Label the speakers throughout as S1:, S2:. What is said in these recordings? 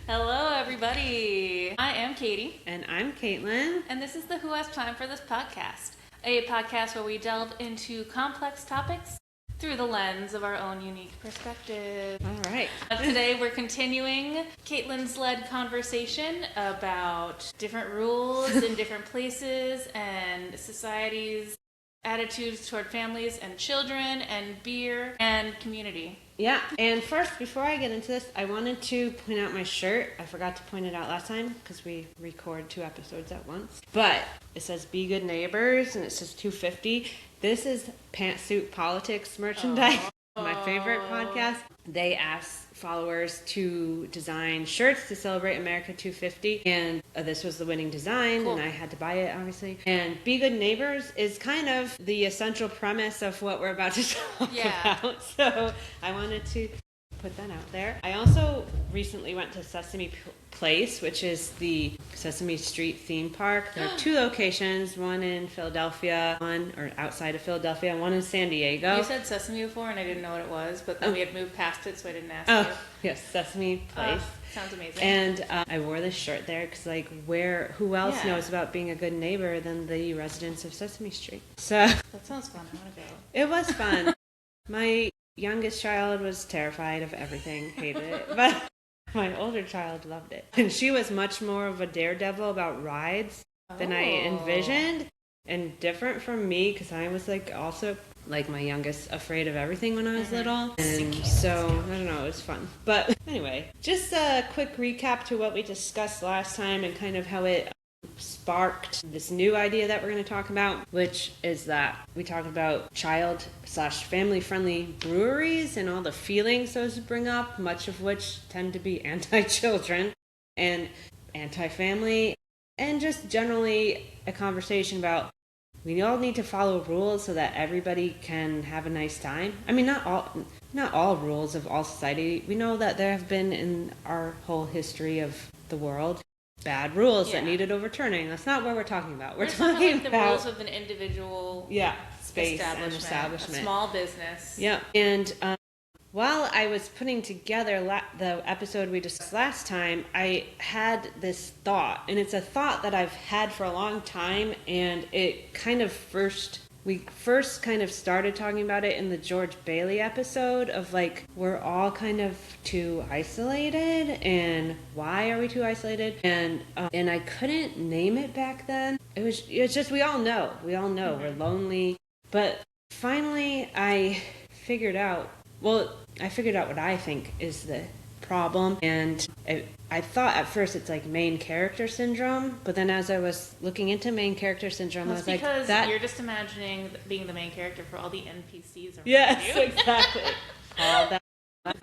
S1: Hello, everybody. I am Katie.
S2: And I'm Caitlin.
S1: And this is the Who Has Time for This podcast, a podcast where we delve into complex topics through the lens of our own unique perspective.
S2: All right.
S1: Today we're continuing Caitlin's led conversation about different rules in different places and society's attitudes toward families and children and beer and community.
S2: Yeah, and first, before I get into this, I wanted to point out my shirt. I forgot to point it out last time because we record 2 episodes at once. But it says Be Good Neighbors and it says 250. This is Pantsuit Politics merchandise, my favorite podcast. They asked followers to design shirts to celebrate America 250, and this was the winning design, cool. And I had to buy it, obviously. And Be Good Neighbors is kind of the essential premise of what we're about to talk about, so I wanted to put that out there. I also recently went to Sesame Place, which is the Sesame Street theme park. There are 2 locations, one in Philadelphia, or outside of Philadelphia, and one in San Diego.
S1: You said Sesame before, and I didn't know what it was, but then we had moved past it, so I didn't ask you.
S2: Yes, Sesame Place.
S1: Sounds amazing.
S2: And I wore this shirt there because, who else knows about being a good neighbor than the residents of Sesame Street? So
S1: that sounds fun. I want to go.
S2: It was fun. My youngest child was terrified of everything, hated it, but my older child loved it. And she was much more of a daredevil about rides than I envisioned, and different from me because I was also like my youngest, afraid of everything when I was little. And so, I don't know, it was fun. But anyway, just a quick recap to what we discussed last time and kind of how it sparked this new idea that we're going to talk about, which is that we talked about child/family friendly breweries and all the feelings those bring up, much of which tend to be anti-children and anti-family, and just generally a conversation about we all need to follow rules so that everybody can have a nice time. I mean, not all rules of all society. We know that there have been in our whole history of the world bad rules that needed overturning. That's not what we're talking about. We're talking about
S1: the rules of an individual
S2: space and establishment.
S1: A small business.
S2: Yeah. And while I was putting together the episode we discussed last time, I had this thought, and it's a thought that I've had for a long time, and it kind of we first kind of started talking about it in the George Bailey episode of we're all kind of too isolated, and why are we too isolated? And I couldn't name it back then. It's just we all know we're lonely. But finally I figured out what I think is the problem, and I thought at first it's main character syndrome, but then as I was looking into main character syndrome, I was
S1: because you're just imagining being the main character for all the NPCs around
S2: yes,
S1: you.
S2: Exactly. All that.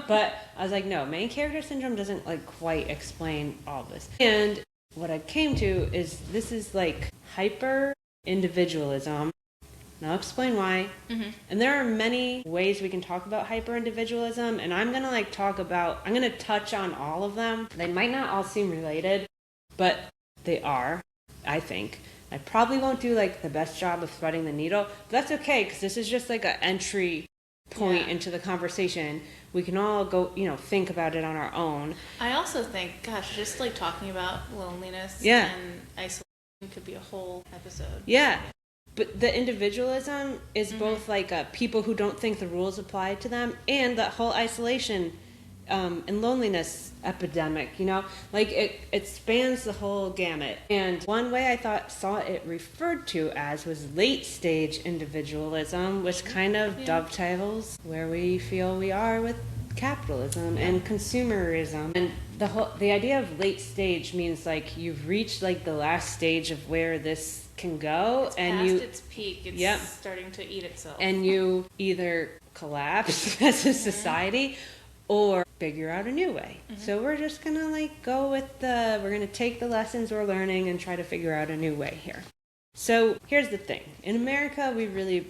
S2: But I was no, main character syndrome doesn't quite explain all this. And what I came to is this is hyper individualism. And I'll explain why. Mm-hmm. And there are many ways we can talk about hyper-individualism, and I'm going to touch on all of them. They might not all seem related, but they are, I think. I probably won't do the best job of threading the needle, but that's okay, because this is just an entry point into the conversation. We can all go, think about it on our own.
S1: I also think, just talking about loneliness and isolation could be a whole episode.
S2: Yeah. But the individualism is both people who don't think the rules apply to them, and that whole isolation and loneliness epidemic, it spans the whole gamut. And one way I saw it referred to as was late stage individualism, which kind of dovetails where we feel we are with capitalism and consumerism. And the idea of late stage means you've reached the last stage of where this can go,
S1: it's
S2: and
S1: past its peak. It's starting to eat itself,
S2: and you either collapse as a society or figure out a new way. So we're just gonna go with we're gonna take the lessons we're learning and try to figure out a new way here. So here's the thing: in America, we really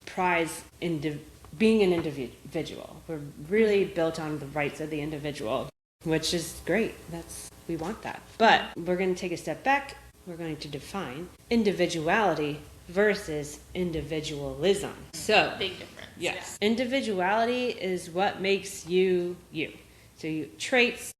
S2: prize being an individual. We're really built on the rights of the individual, which is great. We want that. But we're going to take a step back. We're going to define individuality versus individualism. So,
S1: big difference.
S2: Yes. Yeah. Individuality is what makes you you. So traits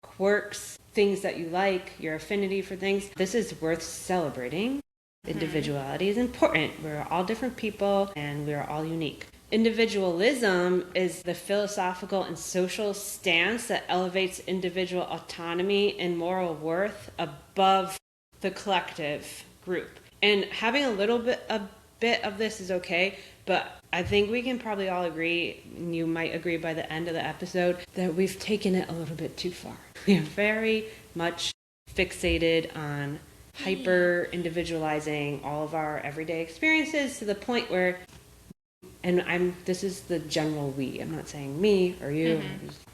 S2: quirks, things that you like, your affinity for things. This is worth celebrating. Individuality is important. We're all different people and we're all unique. Individualism is the philosophical and social stance that elevates individual autonomy and moral worth above the collective group. And having a bit of this is okay, but I think we can probably all agree, and you might agree by the end of the episode, that we've taken it a little bit too far. We are very much fixated on hyper individualizing all of our everyday experiences to the point where, and this is the general we, I'm not saying me or you,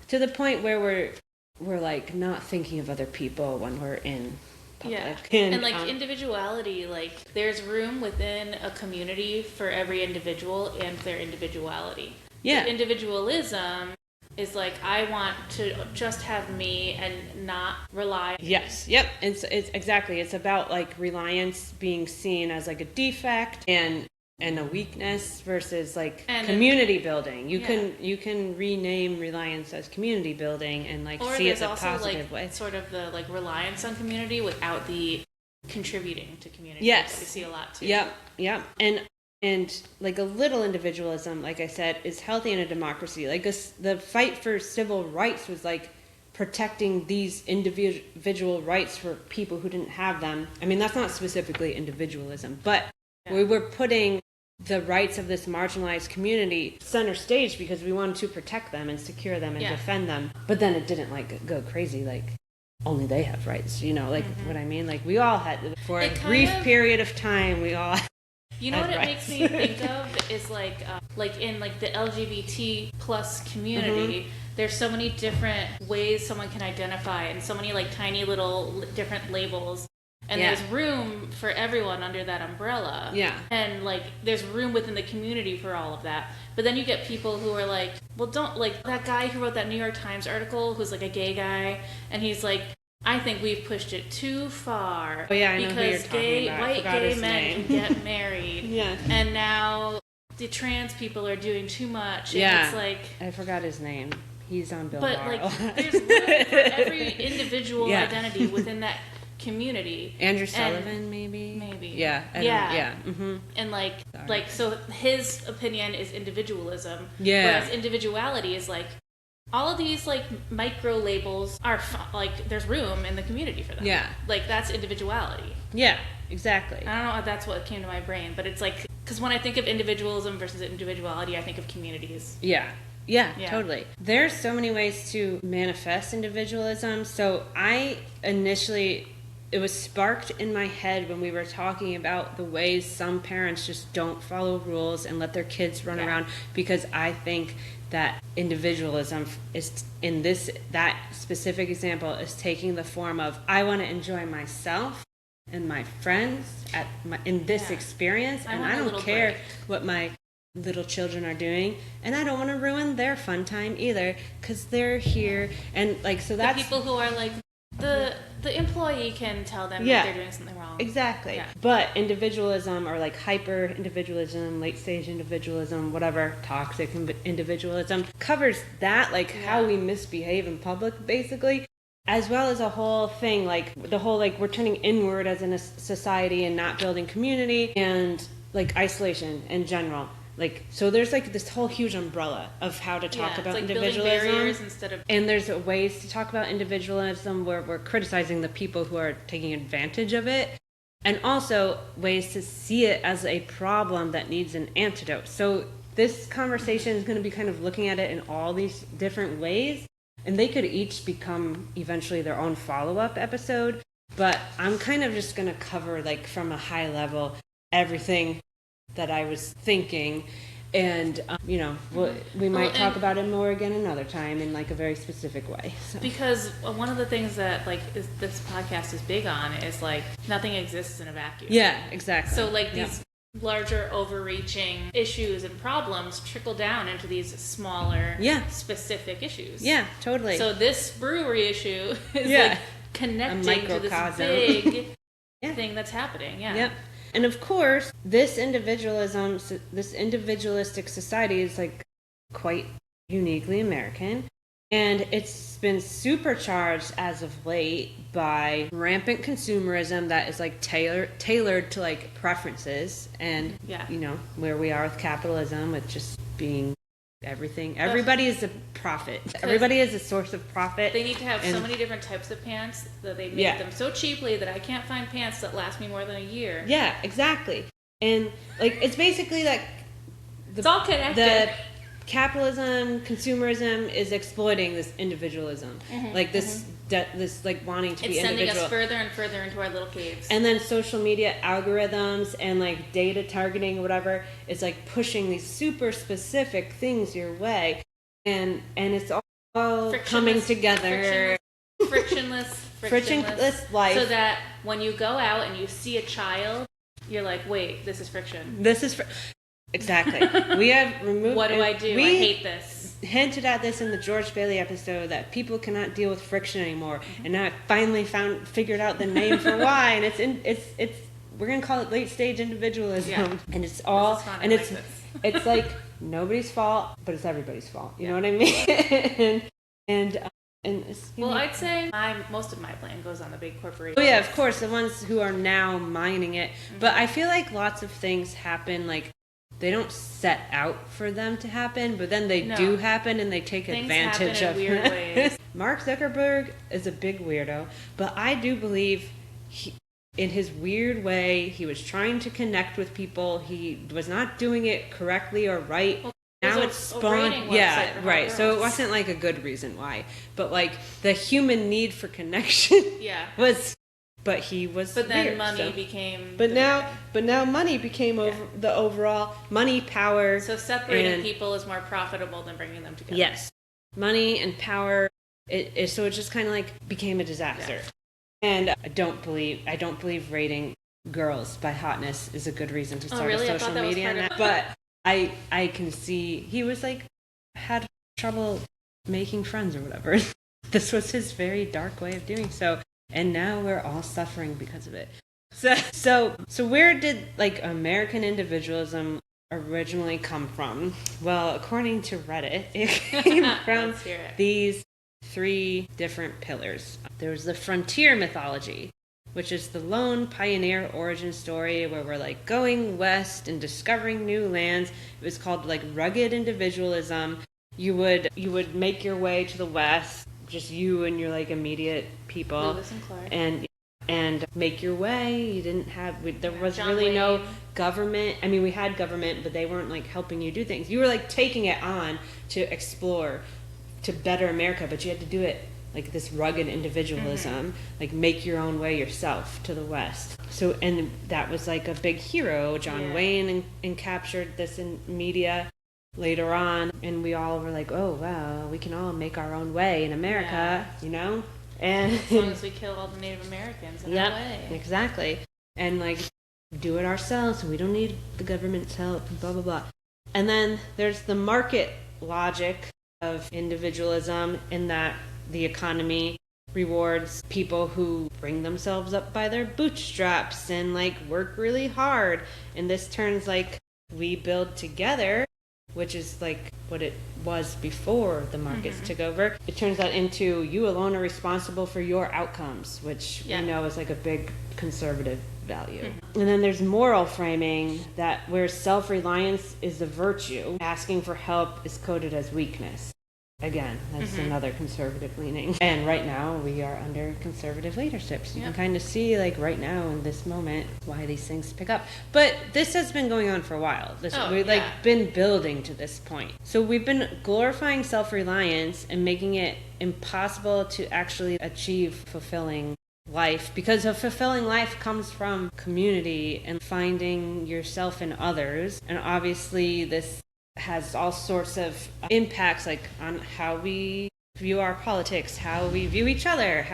S2: to the point where we're like not thinking of other people when we're in public.
S1: And like individuality, like there's room within a community for every individual and their individuality.
S2: Yeah.
S1: But individualism is like, I want to just have me and not rely.
S2: Yes. Yep. It's exactly. It's about like reliance being seen as like a defect and a weakness versus like community building. You can rename reliance as community building and like see it in a positive way.
S1: Sort of the like reliance on community without the contributing to community.
S2: Yes.
S1: That we see a lot too.
S2: Yep. And like a little individualism, like I said, is healthy in a democracy. Like the fight for civil rights was like protecting these individual rights for people who didn't have them. I mean, that's not specifically individualism, but we were putting the rights of this marginalized community center stage because we wanted to protect them and secure them and defend them. But then it didn't like go crazy like only they have rights, you know, like what I mean? Like we all had, for a brief period of time, we all
S1: you know what it makes me think of is like in like the LGBT plus community, there's so many different ways someone can identify and so many like tiny little different labels. And there's room for everyone under that umbrella. Yeah. And like there's room within the community for all of that. But then you get people who are like, well, don't, like that guy who wrote that New York Times article who's like a gay guy, and he's like, I think we've pushed it too far.
S2: Oh yeah, I know who you're talking about.
S1: White gay men can get married. And now the trans people are doing too much. And it's like,
S2: I forgot his name. He's on Bill
S1: But
S2: Maher.
S1: like there's room for every individual identity within that community.
S2: Andrew Sullivan, maybe. Yeah.
S1: And like so his opinion is individualism. Whereas individuality is like all of these like micro labels are like there's room in the community for them. Like that's individuality.
S2: Exactly.
S1: I don't know if that's what came to my brain, but it's like, because when I think of individualism versus individuality, I think of communities.
S2: Yeah, totally. There's so many ways to manifest individualism. So it was sparked in my head when we were talking about the ways some parents just don't follow rules and let their kids run around, because I think that individualism is that specific example is taking the form of, I want to enjoy myself and my friends in this experience, and I don't care what my little children are doing, and I don't want to ruin their fun time either because they're here. And like, so that's
S1: the people who are like the employee can tell them that they're doing something wrong.
S2: Exactly. But individualism, or like hyper individualism, late stage individualism, whatever, toxic individualism, covers that, like how we misbehave in public basically, as well as a whole thing like the whole like we're turning inward as in a society and not building community, and like isolation in general. Like, so there's like this whole huge umbrella of how to talk about
S1: like
S2: individualism.
S1: Instead of...
S2: And there's ways to talk about individualism where we're criticizing the people who are taking advantage of it, and also ways to see it as a problem that needs an antidote. So this conversation is going to be kind of looking at it in all these different ways, and they could each become eventually their own follow-up episode. But I'm kind of just going to cover, like, from a high level, everything that I was thinking, and we might talk about it more again another time in like a very specific way. So.
S1: Because one of the things that this podcast is big on is like nothing exists in a vacuum.
S2: Yeah, exactly.
S1: So like these larger overreaching issues and problems trickle down into these smaller specific issues.
S2: Yeah, totally.
S1: So this brewery issue is like connecting to this big thing that's happening.
S2: Yep. And of course, this individualistic society is like quite uniquely American. And it's been supercharged as of late by rampant consumerism that is like tailored to like preferences and, you know, where we are with capitalism, with just being everything. Everybody is a profit. Everybody is a source of profit.
S1: They need to have so many different types of pants that they make them so cheaply that I can't find pants that last me more than a year.
S2: Yeah, exactly. And like it's basically like
S1: it's all connected.
S2: The capitalism, consumerism is exploiting this individualism, like this like wanting to be individual. It's
S1: sending us further and further into our little caves.
S2: And then social media algorithms and like data targeting or whatever is like pushing these super specific things your way, and it's all coming together. Frictionless life.
S1: So that when you go out and you see a child, you're like, wait, this is friction.
S2: Exactly. We have removed.
S1: What do I do? I hate this.
S2: Hinted at this in the George Bailey episode that people cannot deal with friction anymore, and now I finally figured out the name for why, and it's we're gonna call it late stage individualism, and it's all and it's like nobody's fault, but it's everybody's fault. You know what I mean? and
S1: I'd say most of my blame goes on the big corporations.
S2: Oh yeah, of course, the ones who are now mining it. But I feel like lots of things happen like. They don't set out for them to happen, but then they do happen and they take advantage of
S1: weird ways.
S2: Mark Zuckerberg is a big weirdo, but I do believe in his weird way, he was trying to connect with people. He was not doing it correctly or right.
S1: Well,
S2: now it's spawned. Yeah, right. So it wasn't like a good reason why, but like the human need for connection was. But he was.
S1: But then
S2: weird,
S1: money became.
S2: But now money became the overall money, power.
S1: So separating people is more profitable than bringing them together.
S2: Yes, money and power. So it just kind of like became a disaster. Yeah. And I don't believe rating girls by hotness is a good reason to start a social media. On that. But I can see he was like had trouble making friends or whatever. This was his very dark way of doing so. And now we're all suffering because of it. So where did like American individualism originally come from? Well, according to Reddit, it came from these 3 different pillars. There was the frontier mythology, which is the lone pioneer origin story where we're like going west and discovering new lands. It was called like rugged individualism. You would make your way to the west. Just you and your like immediate people,
S1: Lewis and Clark.
S2: and make your way. You didn't have there was
S1: John
S2: really
S1: Wayne.
S2: no government. I mean, we had government, but they weren't like helping you do things. You were like taking it on to explore, to better America, but you had to do it like this rugged individualism, like make your own way yourself to the west. So and that was like a big hero. John Wayne and captured this in media. Later on, and we all were like, oh wow, we can all make our own way in America, you know? And
S1: as long as we kill all the Native Americans in our way.
S2: Exactly. And like do it ourselves, and we don't need the government's help, blah blah blah. And then there's the market logic of individualism in that the economy rewards people who bring themselves up by their bootstraps and like work really hard. And this turns like we build together, which is like what it was before the markets took over. It turns that into you alone are responsible for your outcomes, which we know is like a big conservative value. And then there's moral framing that where self-reliance is a virtue, asking for help is coded as weakness. Again, that's another conservative leaning. And right now we are under conservative leadership. So you can kind of see like right now in this moment why these things pick up. But this has been going on for a while. We've like been building to this point. So we've been glorifying self-reliance and making it impossible to actually achieve fulfilling life, because a fulfilling life comes from community and finding yourself in others. And obviously this has all sorts of impacts like on how we view our politics, how we view each other,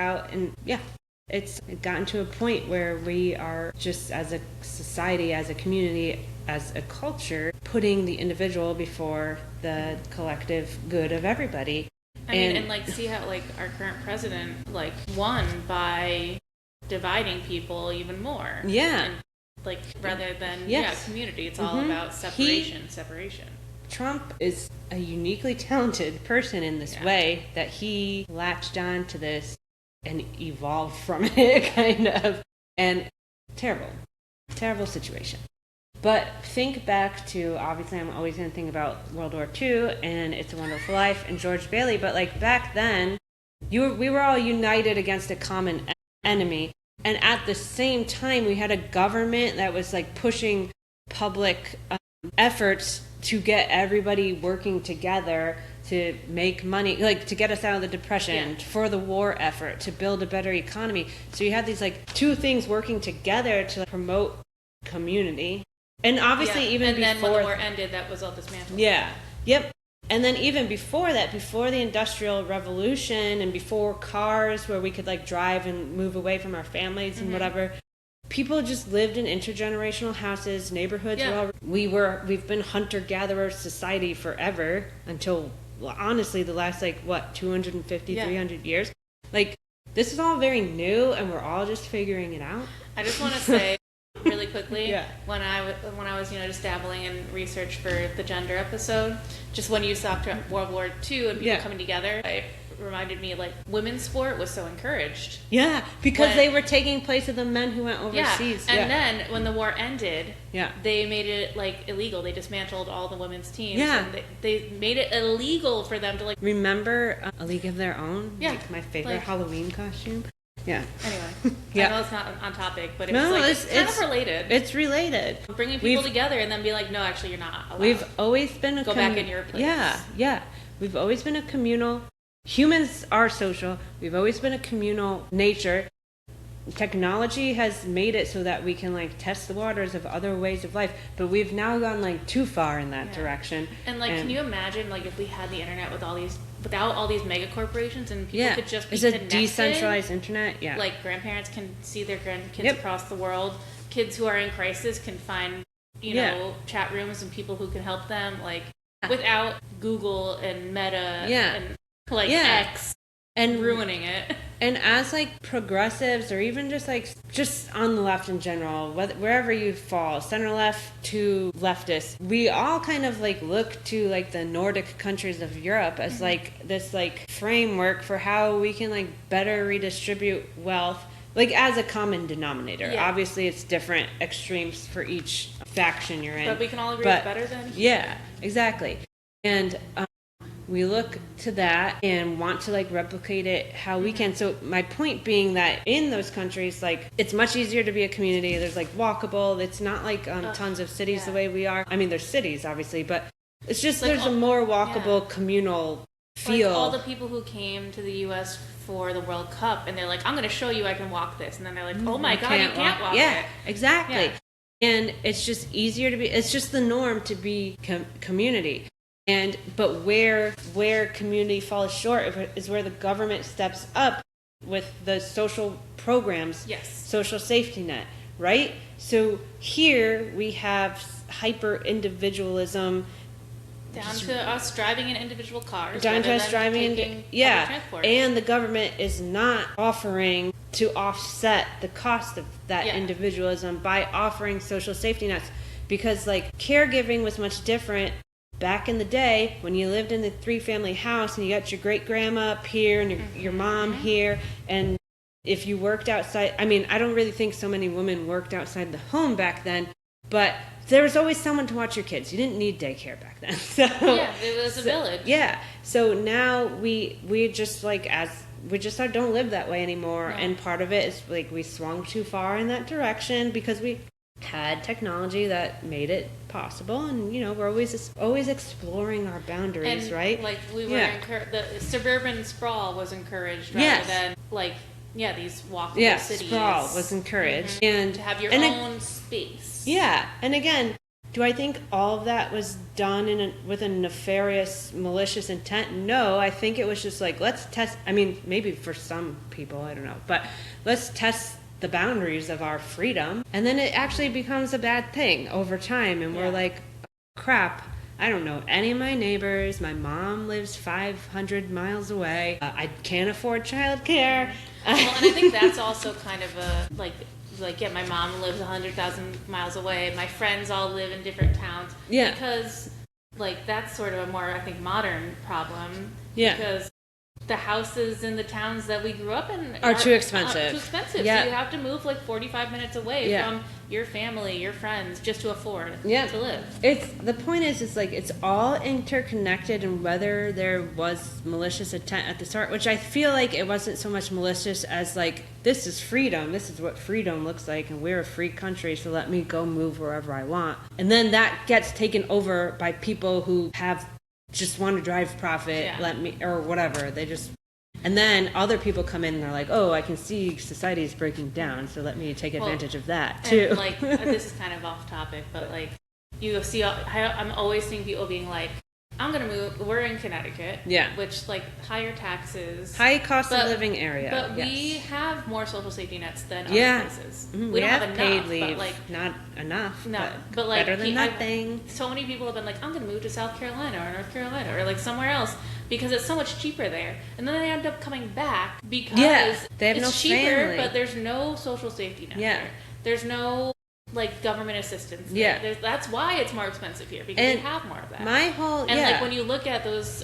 S2: it's gotten to a point where we are just as a society, as a community, as a culture, putting the individual before the collective good of everybody.
S1: I mean, and like see how like our current president like won by dividing people even more.
S2: Yeah.
S1: And, like rather than community, it's all about separation.
S2: Trump is a uniquely talented person in this way that he latched on to this and evolved from it, kind of. And terrible situation. But think back to, obviously I'm always going to think about World War II and It's a Wonderful Life and George Bailey, but like back then, we were all united against a common enemy. And at the same time, we had a government that was like pushing public efforts to get everybody working together to make money, like to get us out of the depression, for the war effort, to build a better economy. So you had these like two things working together to promote community. And obviously even before...
S1: And then when the war ended, that was all dismantled.
S2: Yeah. Yep. And then even before that, before the Industrial Revolution and before cars where we could like drive and move away from our families and whatever, people just lived in intergenerational houses, neighborhoods.
S1: Yeah.
S2: We've been hunter-gatherer society forever until, honestly, the last 250, 300 years. Like, this is all very new and we're all just figuring it out.
S1: I just want to say really quickly, when I was just dabbling in research for the gender episode, just when you talked about World War II and people coming together, it reminded me women's sport was so encouraged.
S2: Yeah, because they were taking place of the men who went overseas.
S1: And then when the war ended, they made it illegal. They dismantled all the women's teams.
S2: Yeah.
S1: And they made it illegal for them to
S2: remember A League of Their Own?
S1: Yeah.
S2: My favorite Halloween costume. Yeah.
S1: Anyway, I know it's not on topic, but it's kind of related.
S2: It's related.
S1: Bringing people together and then be like, no, actually, you're not allowed.
S2: We've always been
S1: go back in your place.
S2: Yeah. We've always been a communal. Humans are social. We've always been a communal nature. Technology has made it so that we can test the waters of other ways of life, but we've now gone too far in that direction.
S1: And can you imagine if we had the internet without all these mega corporations and people could just be connected?
S2: It's a decentralized internet. Yeah.
S1: Grandparents can see their grandkids across the world. Kids who are in crisis can find chat rooms and people who can help them. Without Google and Meta and X and ruining it.
S2: And as progressives, or even just on the left in general, wherever you fall, center left to leftist, we all kind of look to the Nordic countries of Europe as this framework for how we can better redistribute wealth, as a common denominator. Yeah. Obviously, it's different extremes for each faction you're in.
S1: But we can all agree it's better than.
S2: Yeah, exactly. And we look to that and want to replicate it how we can. So my point being that in those countries, it's much easier to be a community. There's walkable. It's not tons of cities the way we are. I mean, there's cities obviously, but it's just there's a more walkable communal feel.
S1: All the people who came to the U.S. for the World Cup and they're like, I'm going to show you I can walk this, and then they're like, oh my God, you can't walk it.
S2: Yeah, exactly. Yeah. And it's just easier to be. It's just the norm to be community. But where community falls short is where the government steps up with the social programs, social safety net, right? So here we have hyper individualism,
S1: down to us driving in individual cars,
S2: down to us driving
S1: transport.
S2: And the government is not offering to offset the cost of that individualism by offering social safety nets, because caregiving was much different. Back in the day, when you lived in the 3-family house and you got your great-grandma up here and your mom here, and if you worked outside, I mean, I don't really think so many women worked outside the home back then, but there was always someone to watch your kids. You didn't need daycare back then. So,
S1: it was a village.
S2: Yeah. So now we just don't live that way anymore, and part of it is we swung too far in that direction because we had technology that made it possible, and we're always exploring our boundaries,
S1: and,
S2: right?
S1: We were the suburban sprawl was encouraged rather than these walkable cities.
S2: Sprawl was encouraged, and
S1: to have your own space.
S2: Yeah, and again, do I think all of that was done with a nefarious, malicious intent? No, I think it was just let's test. I mean, maybe for some people, I don't know, but let's test the boundaries of our freedom, and then it actually becomes a bad thing over time, and we're like, crap, I don't know any of my neighbors, my mom lives 500 miles away, I can't afford childcare.
S1: Well, and I think that's also kind of a my mom lives 100,000 miles away, my friends all live in different towns, because like that's sort of a more, I think, modern problem.
S2: Yeah.
S1: Because the houses in the towns that we grew up in
S2: are too expensive.
S1: Too expensive.
S2: Yeah.
S1: So you have to move like 45 minutes away
S2: Yeah.
S1: from your family, your friends, just to afford
S2: Yeah.
S1: to live.
S2: The point is, it's like it's all interconnected, and whether there was malicious intent at the start, which I feel like it wasn't so much malicious as like, this is freedom, this is what freedom looks like, and we're a free country, so let me go move wherever I want. And then that gets taken over by people who have just want to drive profit, or whatever. They just, and then other people come in and they're like, oh, I can see society is breaking down, so let me take advantage of that too.
S1: And like, this is kind of off topic, but like, you see, I'm always seeing people being like, I'm gonna move. We're in Connecticut, which like higher taxes,
S2: high cost of living area.
S1: But we have more social safety nets than other places.
S2: Mm-hmm.
S1: We don't have enough,
S2: paid leave,
S1: but like
S2: not enough.
S1: No, but like
S2: better than nothing.
S1: So many people have been like, I'm gonna move to South Carolina or North Carolina or like somewhere else because it's so much cheaper there, and then they end up coming back because
S2: they have
S1: it's
S2: no
S1: cheaper,
S2: family.
S1: But there's no social safety net there. There's no like government assistance. That's why it's more expensive here, because we have more of that. Like when you look at those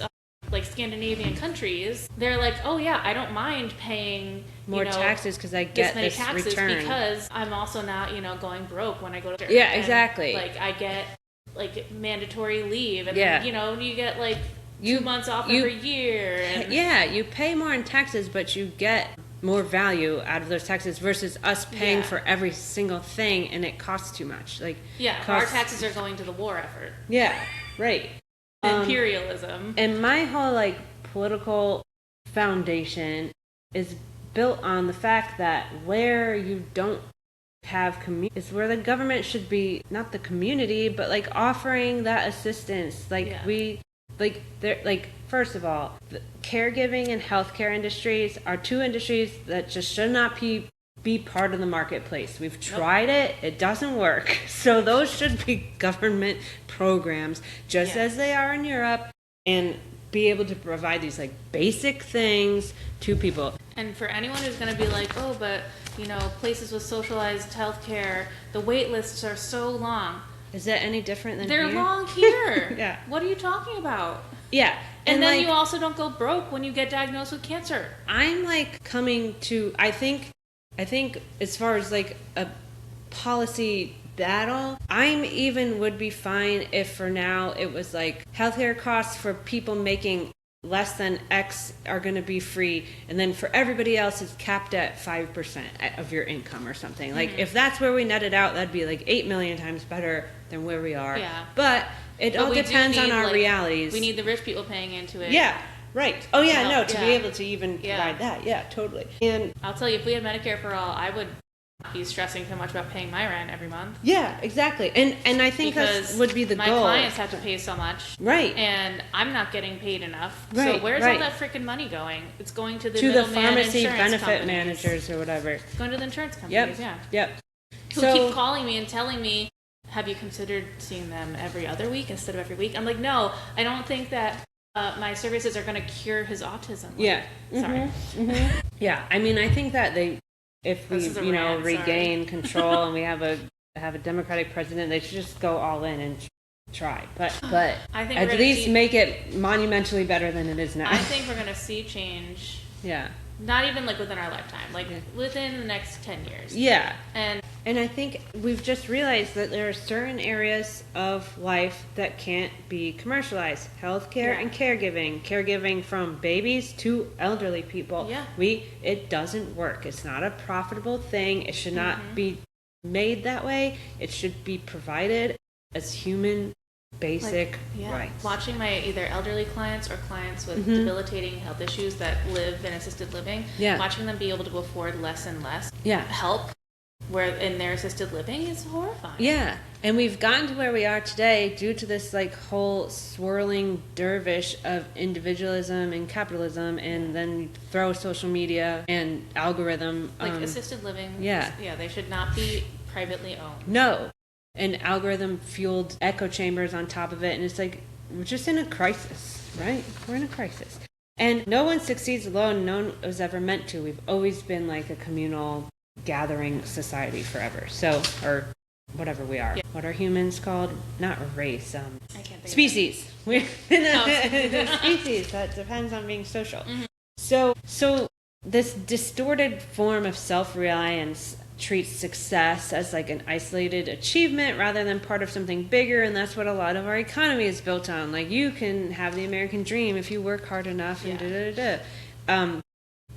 S1: like Scandinavian countries, they're like, oh yeah, I don't mind paying
S2: more taxes because I get
S1: this
S2: this return,
S1: because I'm also not going broke when I go to
S2: exactly.
S1: Like I get like mandatory leave, and then, you get like 2 months off every year. And
S2: you pay more in taxes, but you get more value out of those taxes versus us paying for every single thing, and it costs too much. Like
S1: our taxes are going to the war effort.
S2: Right.
S1: Imperialism.
S2: And my whole like political foundation is built on the fact that where you don't have is where the government should be, not the community, but like offering that assistance. First of all, the caregiving and healthcare industries are two industries that just should not be part of the marketplace. We've tried it. It doesn't work. So those should be government programs, just as they are in Europe, and be able to provide these like basic things to people.
S1: And for anyone who's going to be like, oh, but places with socialized healthcare, the wait lists are so long.
S2: Is that any different than
S1: They're
S2: here?
S1: long here.
S2: Yeah.
S1: What are you talking about?
S2: Yeah.
S1: And then you also don't go broke when you get diagnosed with cancer.
S2: I'm like coming to, I think as far as like a policy battle, would be fine if for now it was like healthcare costs for people making less than X are going to be free, and then for everybody else it's capped at 5% of your income or something. Like if that's where we net it out, that'd be like 8 million times better than where we are. But it all depends on our realities.
S1: We need the rich people paying into it.
S2: Right. Oh yeah, to be able to even provide that. Yeah, totally. And
S1: I'll tell you, if we had Medicare for all, I would not be stressing so much about paying my rent every month.
S2: Yeah, exactly. And I think that would be the goal.
S1: My clients have to pay so much.
S2: Right.
S1: And I'm not getting paid enough.
S2: Right.
S1: So where's all that freaking money going? It's going to the
S2: pharmacy benefit
S1: companies.
S2: Managers or whatever.
S1: It's going to the insurance companies,
S2: Yep.
S1: Who keep calling me and telling me, have you considered seeing them every other week instead of every week? I'm like, no, I don't think that my services are going to cure his autism. Sorry.
S2: Yeah, I mean, I think that if we regain control and we have a democratic president, they should just go all in and try. But
S1: I think
S2: at least make it monumentally better than it is now.
S1: I think we're going to see change.
S2: Yeah.
S1: Not even like within our lifetime, like within the next 10 years.
S2: Yeah.
S1: And
S2: I think we've just realized that there are certain areas of life that can't be commercialized. Healthcare and caregiving. Caregiving from babies to elderly people.
S1: Yeah.
S2: It doesn't work. It's not a profitable thing. It should not be made that way. It should be provided as human basic rights.
S1: Watching my either elderly clients or clients with debilitating health issues that live in assisted living, watching them be able to afford less and less help where in their assisted living is horrifying.
S2: Yeah. And we've gotten to where we are today due to this like whole swirling dervish of individualism and capitalism, and then throw social media and algorithm.
S1: Like assisted living.
S2: Yeah,
S1: they should not be privately owned.
S2: No. And algorithm-fueled echo chambers on top of it. And it's like, we're just in a crisis, right? We're in a crisis. And no one succeeds alone. No one was ever meant to. We've always been like a communal gathering society forever. So, or whatever we are.
S1: Yeah.
S2: What are humans called? Not a race.
S1: I can't think
S2: species. We're
S1: Oh.
S2: species. That depends on being social. So this distorted form of self-reliance treats success as like an isolated achievement rather than part of something bigger, and that's what a lot of our economy is built on. Like, you can have the American dream if you work hard enough, and and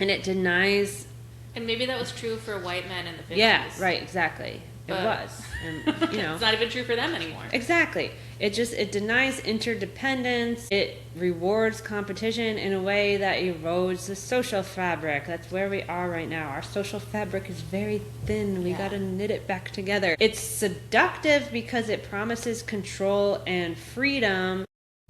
S2: it denies.
S1: And maybe that was true for white men in the 50s.
S2: Yeah, right, exactly. It was. And,
S1: it's not even true for them anymore.
S2: Exactly. It denies interdependence. It rewards competition in a way that erodes the social fabric. That's where we are right now. Our social fabric is very thin. We got to knit it back together. It's seductive because it promises control and freedom,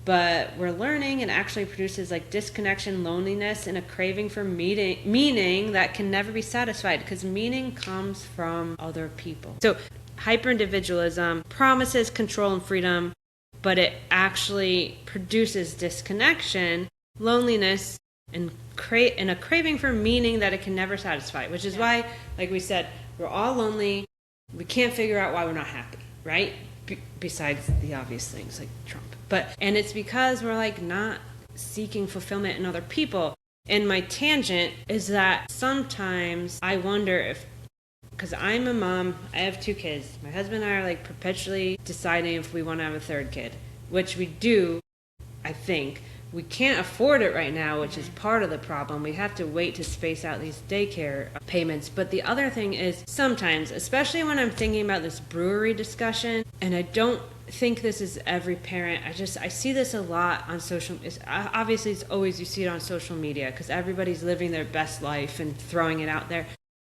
S2: but we're learning it actually produces like disconnection, loneliness, and a craving for meaning that can never be satisfied, because meaning comes from other people. So hyper-individualism promises control and freedom, but it actually produces disconnection, loneliness, and a craving for meaning that it can never satisfy, which is why, like we said, we're all lonely. We can't figure out why we're not happy, right? Besides the obvious things like Trump. And it's because we're like not seeking fulfillment in other people. And my tangent is that sometimes I wonder if, because I'm a mom, I have 2 kids. My husband and I are like perpetually deciding if we want to have a 3rd kid, which we do, I think. We can't afford it right now, which is part of the problem. We have to wait to space out these daycare payments. But the other thing is sometimes, especially when I'm thinking about this brewery discussion, and I don't think this is every parent. I see this a lot on social. Obviously, it's always you see it on social media because everybody's living their best life and throwing it out there.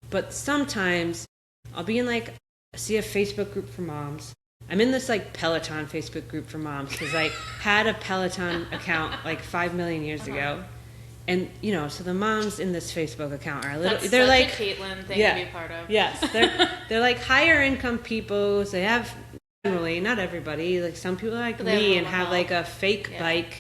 S2: But sometimes I'll be in like see a Facebook group for moms. I'm in this like Peloton Facebook group for moms because I had a Peloton account like 5 million years ago. And, so the moms in this Facebook account are a little, they're like
S1: a Caitlin thing to be a part of.
S2: Yes. They're like higher income people. So they have, generally, not everybody, like some people like me and have like a fake bike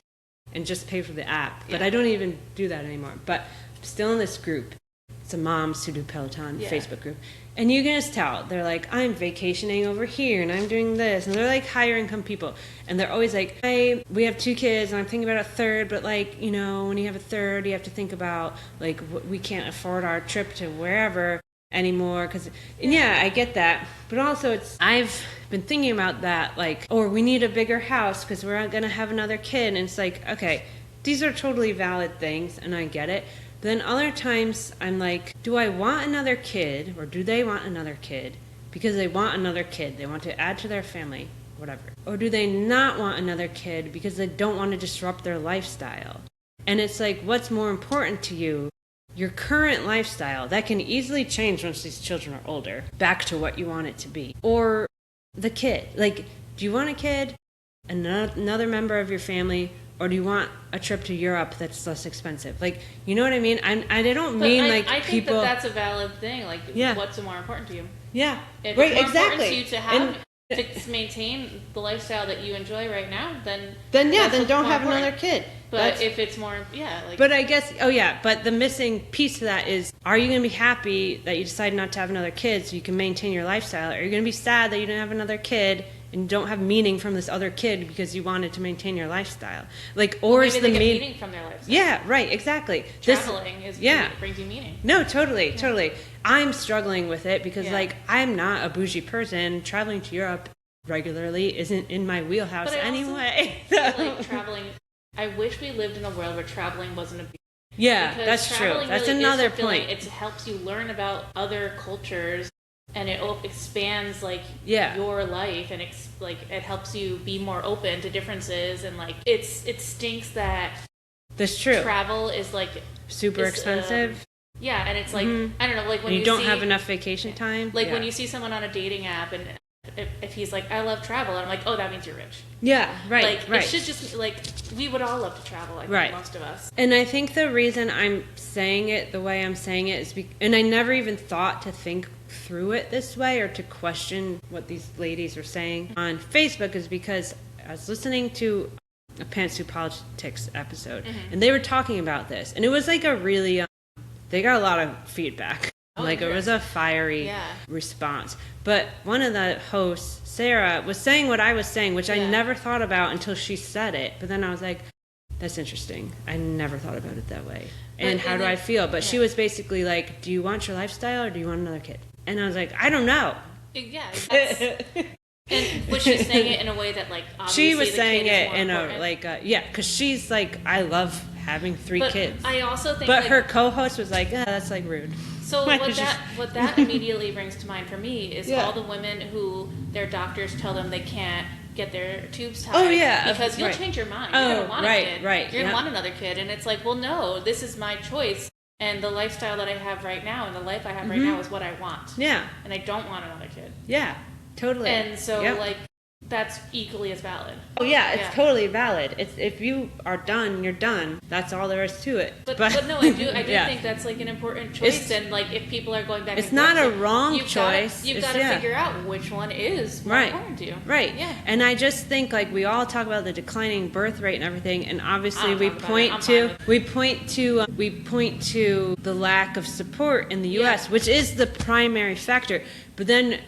S2: and just pay for the app. But I don't even do that anymore. But I'm still in this group. It's a moms who do Peloton Facebook group. And you can just tell, they're like, I'm vacationing over here and I'm doing this. And they're like higher income people. And they're always like, we have 2 kids and I'm thinking about a 3rd. But like, when you have a 3rd, you have to think about like, we can't afford our trip to wherever anymore. I get that. But also I've been thinking about that, like, or we need a bigger house because we're going to have another kid. And it's like, okay, these are totally valid things and I get it. Then other times I'm like, do I want another kid, or do they want another kid because they want another kid? They want to add to their family, whatever. Or do they not want another kid because they don't want to disrupt their lifestyle? And it's like, what's more important to you? Your current lifestyle, that can easily change once these children are older, back to what you want it to be. Or the kid. Like, do you want a kid, another member of your family, or do you want a trip to Europe that's less expensive? Like, you know what I mean? I don't mean like
S1: I think
S2: people.
S1: that's a valid thing. Like, what's more important to you?
S2: Yeah,
S1: if
S2: right,
S1: it's more
S2: exactly.
S1: important to you to have to maintain the lifestyle that you enjoy right now, then
S2: don't have another kid.
S1: But if it's more,
S2: But I guess, but the missing piece to that is, are you going to be happy that you decided not to have another kid so you can maintain your lifestyle? Or are you going to be sad that you didn't have another kid and don't have meaning from this other kid because you wanted to maintain your lifestyle? Like, or
S1: maybe
S2: is the
S1: they get meaning from their lifestyle.
S2: Yeah, right, exactly.
S1: Traveling brings you meaning.
S2: No, totally. I'm struggling with it because, like, I'm not a bougie person. Traveling to Europe regularly isn't in my wheelhouse anyway.
S1: Like, traveling, I wish we lived in a world where traveling wasn't a big deal.
S2: Yeah, that's true. That's
S1: really
S2: another point.
S1: It helps you learn about other cultures, and it expands like your life, and it helps you be more open to differences. And like, it stinks that
S2: that's true.
S1: Travel is like
S2: super expensive.
S1: And it's like, I don't know, like when
S2: you don't have enough vacation time.
S1: Like when you see someone on a dating app and if he's like, I love travel, I'm like, oh, that means you're rich.
S2: Yeah, right.
S1: Like, it should just, like, we would all love to travel, I think, most of us.
S2: And I think the reason I'm saying it the way I'm saying it is and I never even thought to think through it this way or to question what these ladies are saying on Facebook, is because I was listening to a Pantsuit Politics episode, and they were talking about this. And it was like a really, they got a lot of feedback Like it was a fiery response. But one of the hosts, Sarah, was saying what I was saying, which I never thought about until she said it. But then I was like, that's interesting. I never thought about it that way. And how do I feel? But she was basically like, do you want your lifestyle or do you want another kid? And I was like, I don't know.
S1: Yeah. And was she saying it in a way that, like, obviously
S2: she was saying it in
S1: important?
S2: a, like, because she's like, I love having 3 kids.
S1: I also think,
S2: but
S1: like,
S2: her co-host was like, that's like rude.
S1: So what that immediately brings to mind for me is all the women who their doctors tell them they can't get their tubes tied.
S2: Oh, yeah.
S1: Because you'll change your mind. You're going to want a kid.
S2: Right.
S1: You're going to want another kid. And it's like, well, no, this is my choice. And the lifestyle that I have right now and the life I have right now is what I want. Yeah. And I don't want another kid.
S2: Yeah, totally.
S1: And so, like, that's equally as valid.
S2: Oh, yeah, it's totally valid. It's, if you are done, you're done. That's all there is to it.
S1: But no, I do think that's, like, an important choice. And, like, if people are going back and forth,
S2: it's not a wrong choice.
S1: You've got to figure out which one is more important to you.
S2: Right. Yeah. And I just think, like, we all talk about the declining birth rate and everything, and obviously we point to the lack of support in the U.S., which is the primary factor. But then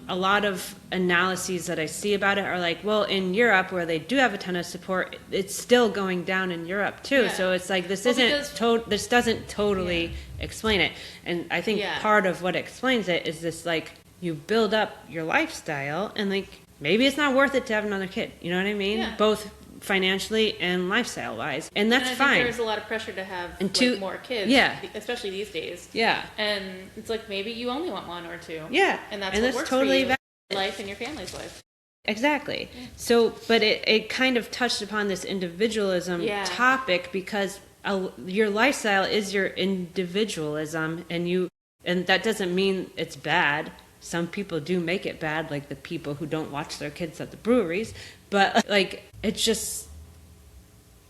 S2: a lot of analyses that I see about it are like, well, in Europe, where they do have a ton of support, it's still going down in Europe too. Yeah. So it's like this this doesn't totally explain it. And I think part of what explains it is this, like, you build up your lifestyle, and like maybe it's not worth it to have another kid. You know what I mean? Yeah. Both financially and lifestyle wise, and that's fine. I think
S1: there's a lot of pressure to have more kids, especially these days. Yeah, and it's like maybe you only want 1 or 2. Yeah, and that's what works totally for you, life and your family's life.
S2: Exactly. Yeah. So, but it kind of touched upon this individualism topic because your lifestyle is your individualism, and that doesn't mean it's bad. Some people do make it bad, like the people who don't watch their kids at the breweries. But, like, it just,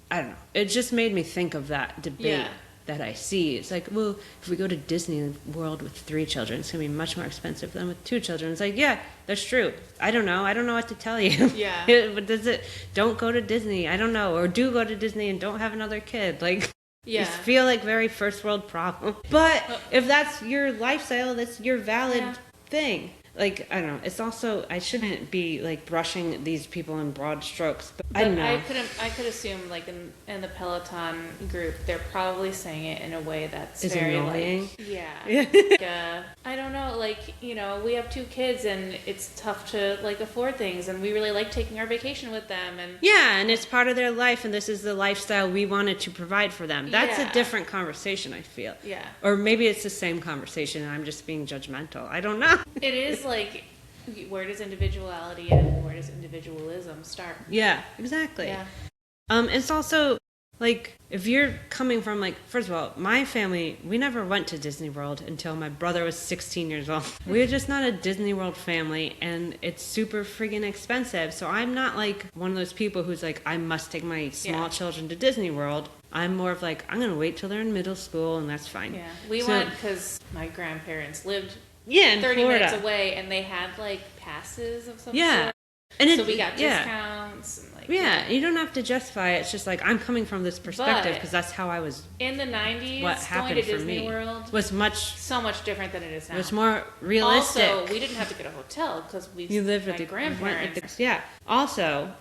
S2: I don't know. It just made me think of that debate that I see. It's like, well, if we go to Disney World with 3 children, it's going to be much more expensive than with 2 children. It's like, yeah, that's true. I don't know. I don't know what to tell you. Yeah. Don't go to Disney. I don't know. Or do go to Disney and don't have another kid. Like, you feel like very first world problem. But if that's your lifestyle, that's your valid thing. Like, I don't know. It's also, I shouldn't be, like, brushing these people in broad strokes, but I don't know.
S1: I could assume, like, in the Peloton group, they're probably saying it in a way that's
S2: is
S1: very
S2: annoying.
S1: Like, I don't know, like, you know, we have 2 kids and it's tough to, like, afford things, and we really like taking our vacation with them, and
S2: and it's part of their life, and this is the lifestyle we wanted to provide for them. That's a different conversation, I feel. Yeah. Or maybe it's the same conversation and I'm just being judgmental. I don't know.
S1: It is like, where does individuality and where does individualism start?
S2: Yeah, exactly. Yeah. It's also, like, if you're coming from, like, first of all, my family, we never went to Disney World until my brother was 16 years old. We're just not a Disney World family, and it's super friggin' expensive. So I'm not, like, one of those people who's like, I must take my small children to Disney World. I'm more of like, I'm going to wait till they're in middle school, and that's fine. Yeah,
S1: we went because my grandparents lived
S2: in
S1: 30
S2: Florida.
S1: minutes away, and they had, like, passes of some sort. And so we got discounts. And, like,
S2: you don't have to justify it. It's just like, I'm coming from this perspective because that's how I was.
S1: In the 90s, what happened going to Disney World
S2: was
S1: so much different than it is now.
S2: It was more realistic.
S1: Also, we didn't have to get a hotel because you lived with my grandparents.
S2: Also,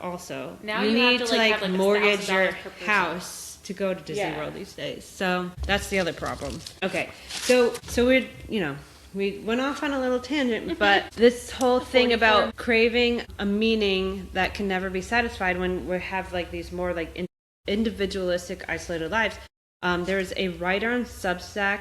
S1: now
S2: you need to
S1: have, like,
S2: mortgage your house to go to Disney World these days. So that's the other problem. Okay, so we're, we went off on a little tangent, but this whole thing about craving a meaning that can never be satisfied when we have, like, these more, like, individualistic, isolated lives. There was a writer on Substack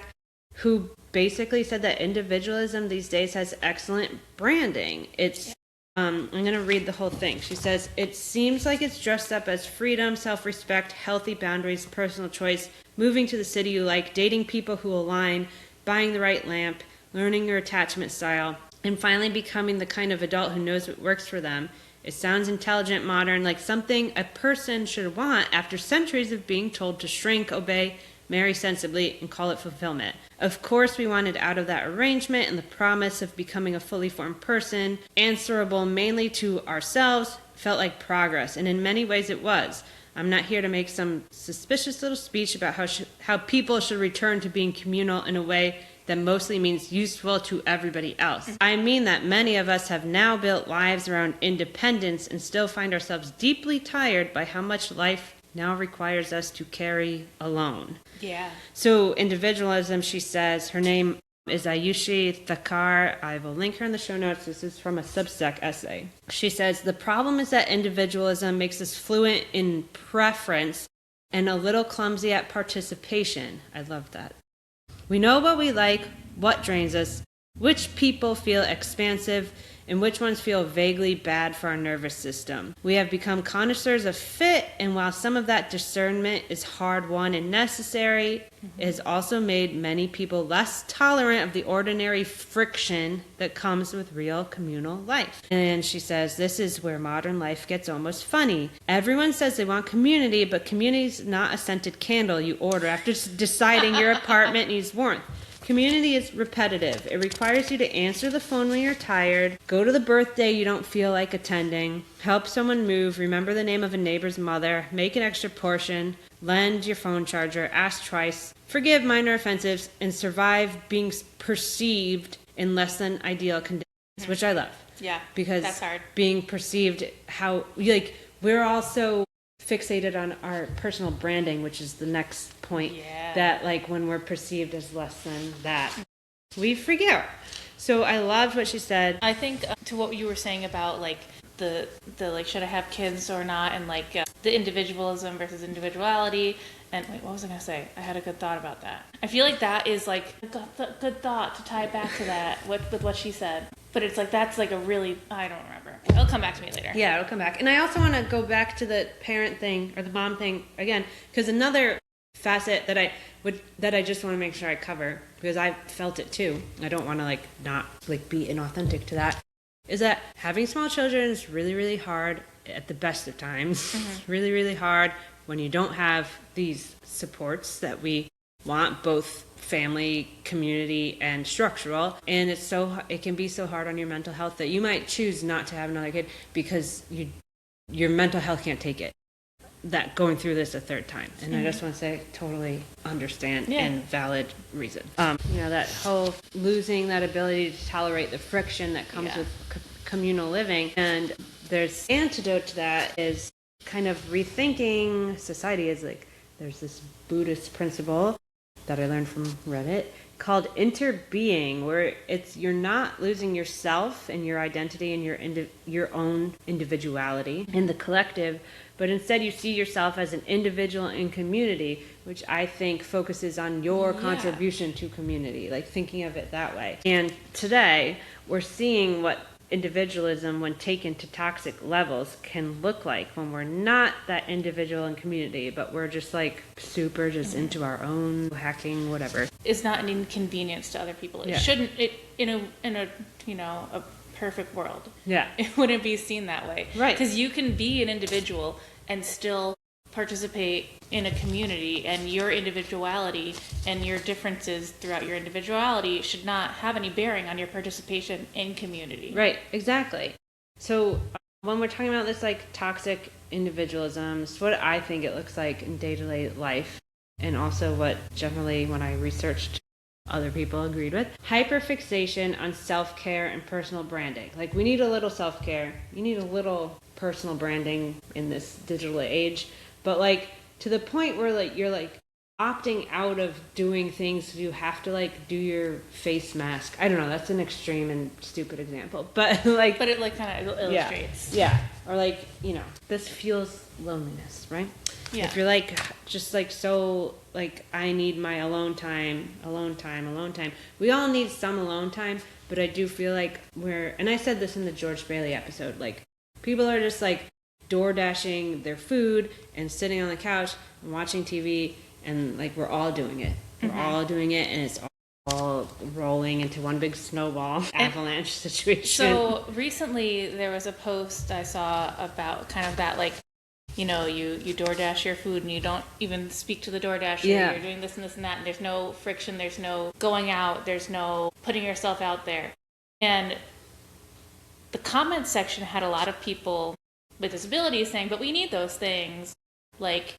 S2: who basically said that individualism these days has excellent branding. It's I'm going to read the whole thing. She says, it seems like it's dressed up as freedom, self-respect, healthy boundaries, personal choice, moving to the city you like, dating people who align, buying the right lamp, learning your attachment style, and finally becoming the kind of adult who knows what works for them. It sounds intelligent, modern, like something a person should want after centuries of being told to shrink, obey, marry sensibly, and call it fulfillment. Of course, we wanted out of that arrangement and the promise of becoming a fully formed person, answerable mainly to ourselves, felt like progress, and in many ways it was. I'm not here to make some suspicious little speech about how people should return to being communal in a way that mostly means useful to everybody else. I mean that many of us have now built lives around independence and still find ourselves deeply tired by how much life now requires us to carry alone.
S1: Yeah.
S2: So individualism, she says, her name is Ayushi Thakkar. I will link her in the show notes. This is from a Substack essay. She says, the problem is that individualism makes us fluent in preference and a little clumsy at participation. I love that. We know what we like, what drains us, which people feel expansive, and which ones feel vaguely bad for our nervous system. We have become connoisseurs of fit, and while some of that discernment is hard-won and necessary, it has also made many people less tolerant of the ordinary friction that comes with real communal life. And she says, this is where modern life gets almost funny. Everyone says they want community, but community's not a scented candle you order after deciding your apartment needs warmth. Community is repetitive. It requires you to answer the phone when you're tired, go to the birthday you don't feel like attending, help someone move, remember the name of a neighbor's mother, make an extra portion, lend your phone charger, ask twice, forgive minor offenses, and survive being perceived in less than ideal conditions, which I love.
S1: Yeah,
S2: because
S1: that's hard.
S2: Being perceived, how, like, we're also fixated on our personal branding, which is the next point.
S1: Yeah.
S2: That, like, when we're perceived as less than that, we freak out. So I loved what she said.
S1: I think to what you were saying about like the like should I have kids or not, and like the individualism versus individuality. And wait, what was I gonna say? I had a good thought about that. I feel like that is like a good thought to tie it back to that with what she said. But it's like that's like a really, I don't remember. It'll come back to me later.
S2: Yeah, it'll come back. And I also want to go back to the parent thing or the mom thing again, because another facet that I just want to make sure I cover, because I felt it too. I don't want to like not like be inauthentic to that. Is that having small children is really, really hard at the best of times. Mm-hmm. It's really, really hard when you don't have these supports that we want, both family, community, and structural. And it can be so hard on your mental health that you might choose not to have another kid because your mental health can't take it. That going through this a third time. And I just want to say totally understand and valid reason. That whole losing that ability to tolerate the friction that comes with communal living. And there's antidote to that is kind of rethinking society. Is like there's this Buddhist principle that I learned from Reddit called interbeing, where you're not losing yourself and your identity and your own individuality in the collective, but instead you see yourself as an individual in community, which I think focuses on your contribution to community, like thinking of it that way. And today we're seeing what individualism, when taken to toxic levels, can look like when we're not that individual and community, but we're just like super just into our own hacking, whatever.
S1: It's not an inconvenience to other people. It shouldn't. In a perfect world. Yeah. It wouldn't be seen that way. Right. Because you can be an individual and still participate in a community, and your individuality and your differences throughout your individuality should not have any bearing on your participation in community.
S2: Right, exactly. So when we're talking about this like toxic individualism, it's what I think it looks like in day-to-day life, and also what generally when I researched other people agreed with. Hyperfixation on self-care and personal branding. Like, we need a little self-care. You need a little personal branding in this digital age. But, like, to the point where, like, you're, like, opting out of doing things, you have to, like, do your face mask. I don't know. That's an extreme and stupid example. But, like...
S1: But it, like, kind of illustrates.
S2: Yeah. Or, like, this fuels loneliness, right? Yeah. If you're, like, just, like, so, like, I need my alone time. We all need some alone time, but I do feel like and I said this in the George Bailey episode, like, people are just, like, door dashing their food and sitting on the couch and watching TV, and, like, we're all doing it. We're all doing it, and it's all rolling into one big snowball avalanche situation.
S1: So, recently, there was a post I saw about kind of that, like, you DoorDash your food and you don't even speak to the DoorDasher. Yeah. You're doing this and this and that, and there's no friction, there's no going out, there's no putting yourself out there. And the comment section had a lot of people with disabilities saying, but we need those things. Like,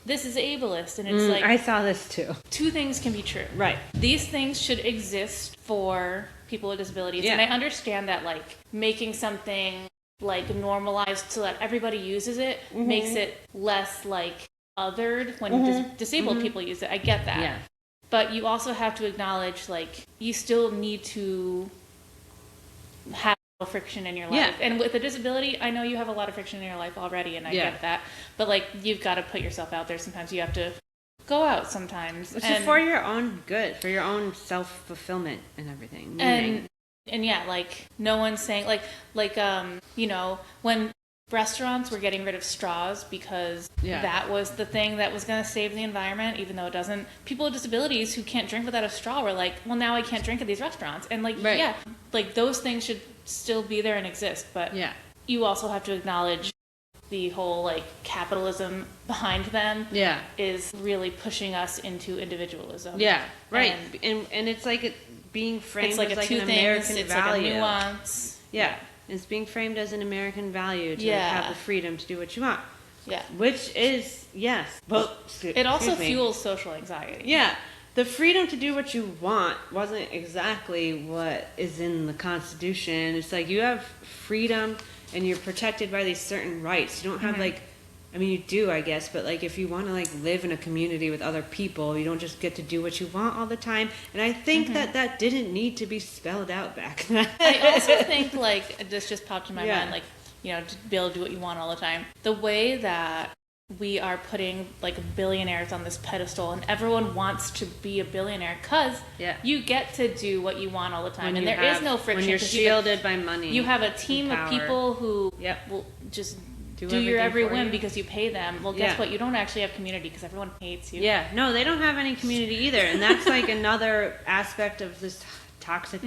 S1: this is ableist, and it's like,
S2: I saw this too.
S1: two things can be true.
S2: Right.
S1: These things should exist for people with disabilities.
S2: Yeah.
S1: And I understand that, like, making something like normalized so that everybody uses it makes it less like othered when disabled people use it. I get that.
S2: Yeah.
S1: But you also have to acknowledge, like, you still need to have friction in your life.
S2: Yeah.
S1: And with a disability, I know you have a lot of friction in your life already, and I get that. But, like, you've got to put yourself out there. Sometimes you have to go out sometimes.
S2: Which is for your own good, for your own self-fulfillment and everything.
S1: And yeah, like, no one's saying, you know, when restaurants were getting rid of straws because that was the thing that was going to save the environment, even though it doesn't. People with disabilities who can't drink without a straw were like, well, now I can't drink at these restaurants. And, like, yeah, like, those things should still be there and exist. But you also have to acknowledge the whole, like, capitalism behind them is really pushing us into individualism.
S2: Yeah, right. And it's like being framed
S1: it's like
S2: as
S1: a
S2: like
S1: two
S2: an
S1: things,
S2: American
S1: it's
S2: value.
S1: like a nuance.
S2: Yeah. It's being framed as an American value to have the freedom to do what you want.
S1: Yeah.
S2: Which is, yes. Well,
S1: it also fuels social anxiety.
S2: Yeah. The freedom to do what you want wasn't exactly what is in the Constitution. It's like you have freedom and you're protected by these certain rights. You don't have like, I mean, you do, I guess, but like if you want to like live in a community with other people, you don't just get to do what you want all the time. And I think that didn't need to be spelled out back then.
S1: I also think, like, this just popped in my mind, like, you know, to be able to do what you want all the time. The way that we are putting, like, billionaires on this pedestal, and everyone wants to be a billionaire because you get to do what you want all the time, and there is no friction.
S2: When you're shielded by money.
S1: You have a team of people who will just do your every whim because you pay them. Well, guess what? You don't actually have community because everyone hates you.
S2: Yeah, no, they don't have any community either. And that's like another aspect of this toxic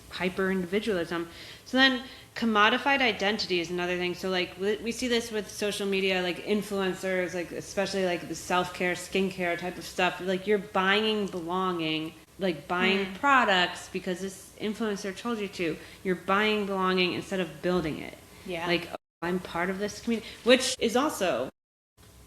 S2: hyper-individualism. So then commodified identity is another thing. So like we see this with social media, like influencers, like especially like the self-care, skincare type of stuff. Like you're buying belonging, like buying products because this influencer told you to. You're buying belonging instead of building it. Yeah. Like, I'm part of this community, which is also,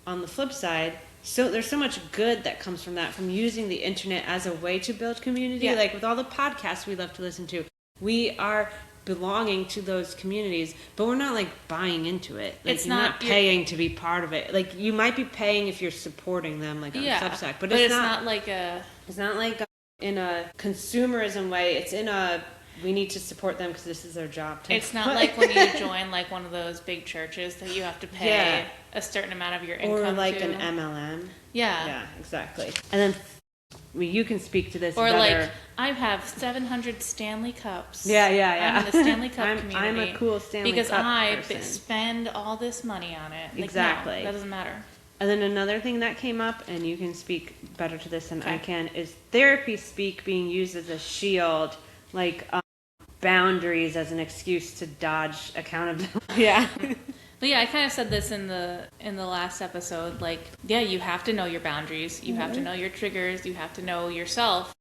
S2: on the flip side, so there's so much good that comes from that, from using the internet as a way to build community. Yeah. Like with all the podcasts we love to listen to, we are belonging to those communities, but we're not like buying into it. Like, you're not paying to be part of it. Like you might be paying if you're supporting them, like on Substack, but it's not like in a consumerism way. It's in a we need to support them because this is their job.
S1: It's not like when you join like one of those big churches that you have to pay a certain amount of your income
S2: or like
S1: to.
S2: an MLM.
S1: Yeah,
S2: exactly. And then you can speak to this.
S1: Or
S2: better.
S1: like I have 700 Stanley Cups.
S2: Yeah.
S1: I'm in the Stanley Cup community.
S2: I'm a cool Stanley
S1: because
S2: Cup
S1: I
S2: person.
S1: spend all this money on it. Like,
S2: exactly.
S1: No, that doesn't matter.
S2: And then another thing that came up, and you can speak better to this than I can, is therapy speak being used as a shield, like boundaries as an excuse to dodge accountability.
S1: But yeah, I kind of said this in the last episode. Like, yeah, you have to know your boundaries. You have to know your triggers. You have to know yourself.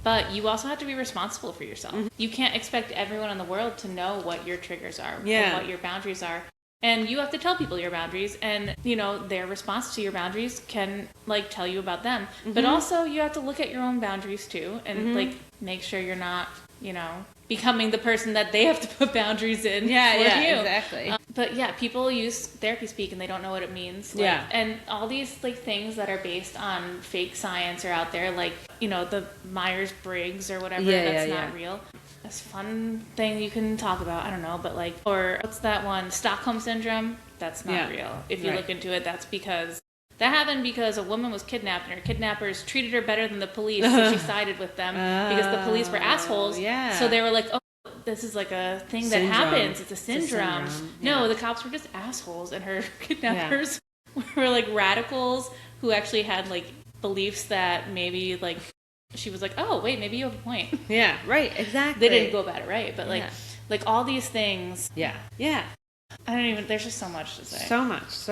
S1: But you also have to be responsible for yourself. You can't expect everyone in the world to know what your triggers are, and what your boundaries are. And you have to tell people your boundaries, and, you know, their response to your boundaries can, like, tell you about them. But also, you have to look at your own boundaries, too, and, like, make sure you're not, you know, becoming the person that they have to put boundaries in for you.
S2: Exactly.
S1: But, yeah, people use therapy speak, and they don't know what it means. Like, and all these, like, things that are based on fake science are out there, like, you know, the Myers-Briggs or whatever, that's not real. This fun thing you can talk about, I don't know, but like, or what's that one, Stockholm Syndrome? That's not real. If you look into it, that happened because a woman was kidnapped and her kidnappers treated her better than the police, so she sided with them because the police were assholes. So they were like, oh, this is like a thing that happens. It's a syndrome. No, the cops were just assholes, and her kidnappers were like radicals who actually had like beliefs that maybe like she was like, oh, wait, maybe you have a point.
S2: Yeah, right, exactly.
S1: They didn't go about it right, but like all these things. I don't even, there's just so much to say.
S2: So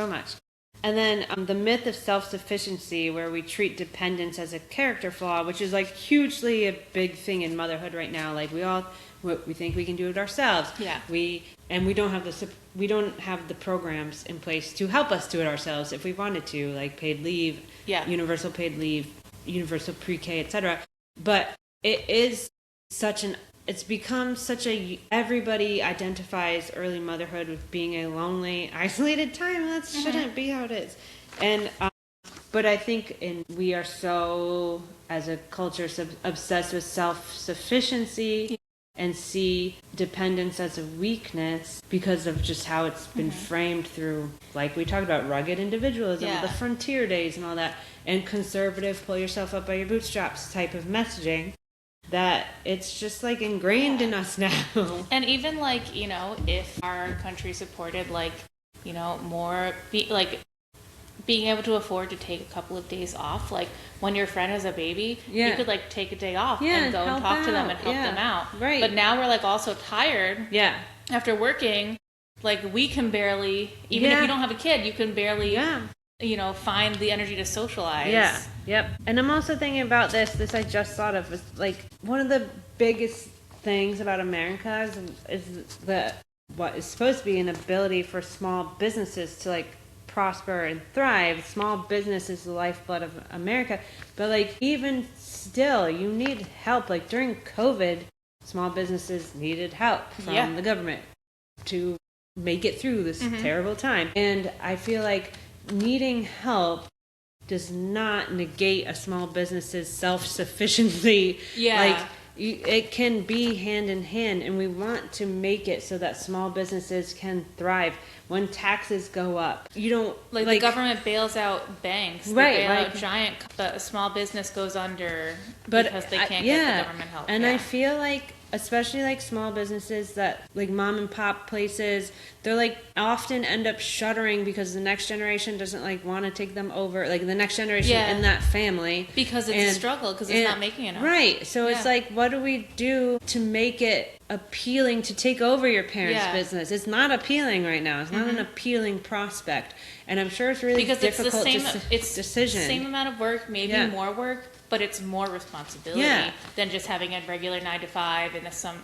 S2: much. And then the myth of self-sufficiency, where we treat dependence as a character flaw, which is like hugely a big thing in motherhood right now. Like we think we can do it ourselves.
S1: Yeah.
S2: We don't have the programs in place to help us do it ourselves if we wanted to, like paid leave, universal paid leave, universal pre-K, etc. But it's become such everybody identifies early motherhood with being a lonely, isolated time. That shouldn't be how it is. And but I think we are so, as a culture, obsessed with self-sufficiency and see dependence as a weakness because of just how it's been framed through, like we talked about, rugged individualism, the frontier days and all that, and conservative, pull yourself up by your bootstraps type of messaging. That it's just like ingrained in us now.
S1: And even like, you know, if our country supported like, you know, more being able to afford to take a couple of days off, like when your friend has a baby, you could like take a day off and go and talk to them and help them out.
S2: Right.
S1: But now we're like also tired. Yeah. After working, like we can barely, even if you don't have a kid, you can barely you know, find the energy to socialize.
S2: Yeah. Yep. And I'm also thinking about this I just thought of, is like one of the biggest things about America is what is supposed to be an ability for small businesses to like prosper and thrive. Small business is the lifeblood of America. But like even still, you need help. Like during COVID, small businesses needed help from the government to make it through this terrible time. And I feel like needing help does not negate a small business's self-sufficiency. Like it can be hand in hand, and we want to make it so that small businesses can thrive. When taxes go up, you don't
S1: like the government bails out banks,
S2: right?
S1: They bail out giant, but a small business goes under because they can't get the government help.
S2: And I feel like, especially like small businesses that like mom and pop places, they're like often end up shuttering because the next generation doesn't like want to take them over, like the next generation in that family,
S1: because it's a struggle, because it's not making enough,
S2: right? So it's like, what do we do to make it appealing to take over your parents' business? It's not appealing right now. It's not an appealing prospect, and I'm sure it's really difficult.
S1: It's
S2: decision.
S1: The same amount of work, maybe more work, but it's more responsibility than just having a regular 9-to-5 in some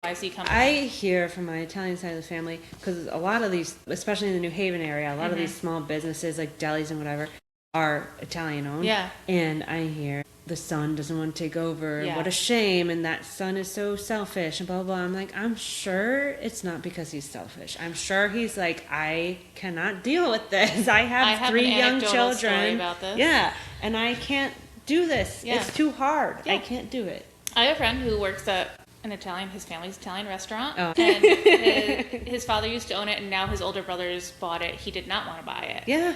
S1: YC company.
S2: I hear from my Italian side of the family, because a lot of these, especially in the New Haven area, a lot of these small businesses like delis and whatever are Italian owned. Yeah. And I hear the son doesn't want to take over. What a shame. And that son is so selfish and blah, blah, blah. I'm like, I'm sure it's not because he's selfish. I'm sure he's like, I cannot deal with this. I have 3 young children.
S1: Story about this.
S2: Yeah. And I can't do this. It's too hard. I can't do it.
S1: I have a friend who works at his family's Italian restaurant. Oh. And his father used to own it, and now his older brothers bought it. He did not want to buy it. Yeah.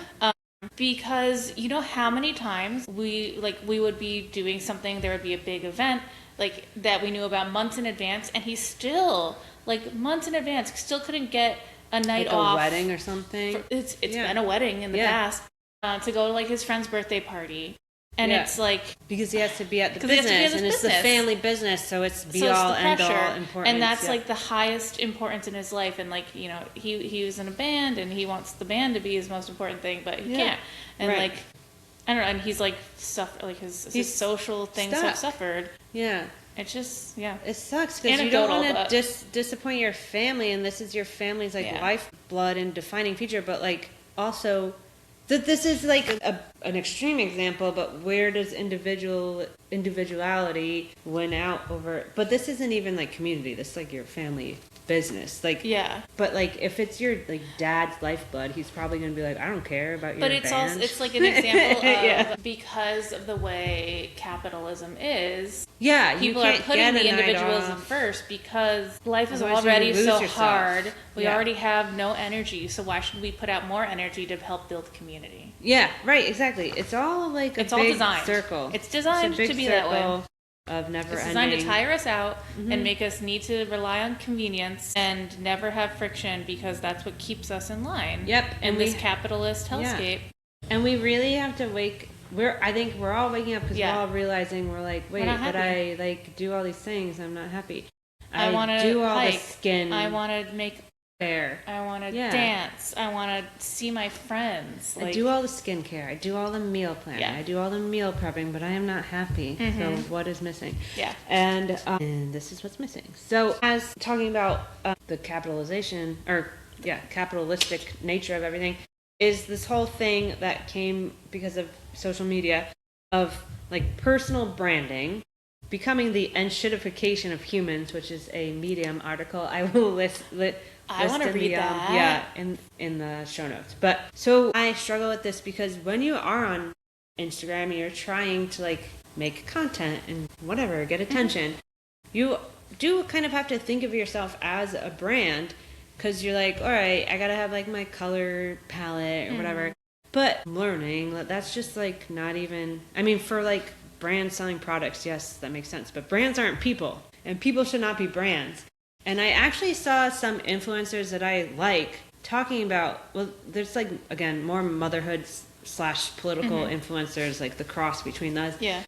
S1: Because you know how many times we would be doing something, there would be a big event like that we knew about months in advance, and he still, like months in advance, still couldn't get a night off.
S2: A wedding or something.
S1: It's been a wedding in the past, to go to like his friend's birthday party. And it's like,
S2: because he has to be at the business, and it's the family business, so it's be all end all important.
S1: And that's like the highest importance in his life. And like, you know, he was in a band, and he wants the band to be his most important thing, but he can't. And like, I don't know. And he's like his social things have suffered. Yeah. It's just it sucks because you don't want to disappoint your family, and this is your family's like lifeblood and defining feature, but like also. This is like an extreme example, but where does individuality win out over? But this isn't even like community. This is like your family business. Like But like if it's your like dad's lifeblood, he's probably going to be like, I don't care about your band. But it's like an example of because of the way capitalism is. Yeah, people are putting the individualism first because life is already so hard. We already have no energy, so why should we put out more energy to help build community? Yeah, right, exactly. It's all like it's all big circle. It's designed to be that way. Of never ending. It's designed to tire us out and make us need to rely on convenience and never have friction, because that's what keeps us in line. Yep. In this capitalist hellscape. And we really have to I think we're all waking up because we're all realizing we're like, wait, but I like do all these things. I'm not happy. I want to do all the skin. I want to make
S2: hair.
S1: I want to dance. I want to see my friends.
S2: I do all the skincare. I do all the meal planning.
S1: Yeah.
S2: I do all the meal prepping, but I am not happy. So what is missing?
S1: Yeah.
S2: And this is what's missing. So as talking about the capitalization capitalistic nature of everything is this whole thing that came because of social media of like personal branding becoming the enshittification of humans, which is a Medium article. I will list
S1: I want to read that.
S2: Yeah, in the show notes. But so I struggle with this because when you are on Instagram and you're trying to like make content and whatever, get attention, you do kind of have to think of yourself as a brand because you're like, all right, I gotta have like my color palette or whatever. But I'm learning that's just like not even. I mean, for like brands selling products, yes, that makes sense. But brands aren't people, and people should not be brands. And I actually saw some influencers that I like talking about, well, there's like, again, more motherhood / political influencers, like the cross between those.
S1: Yeah.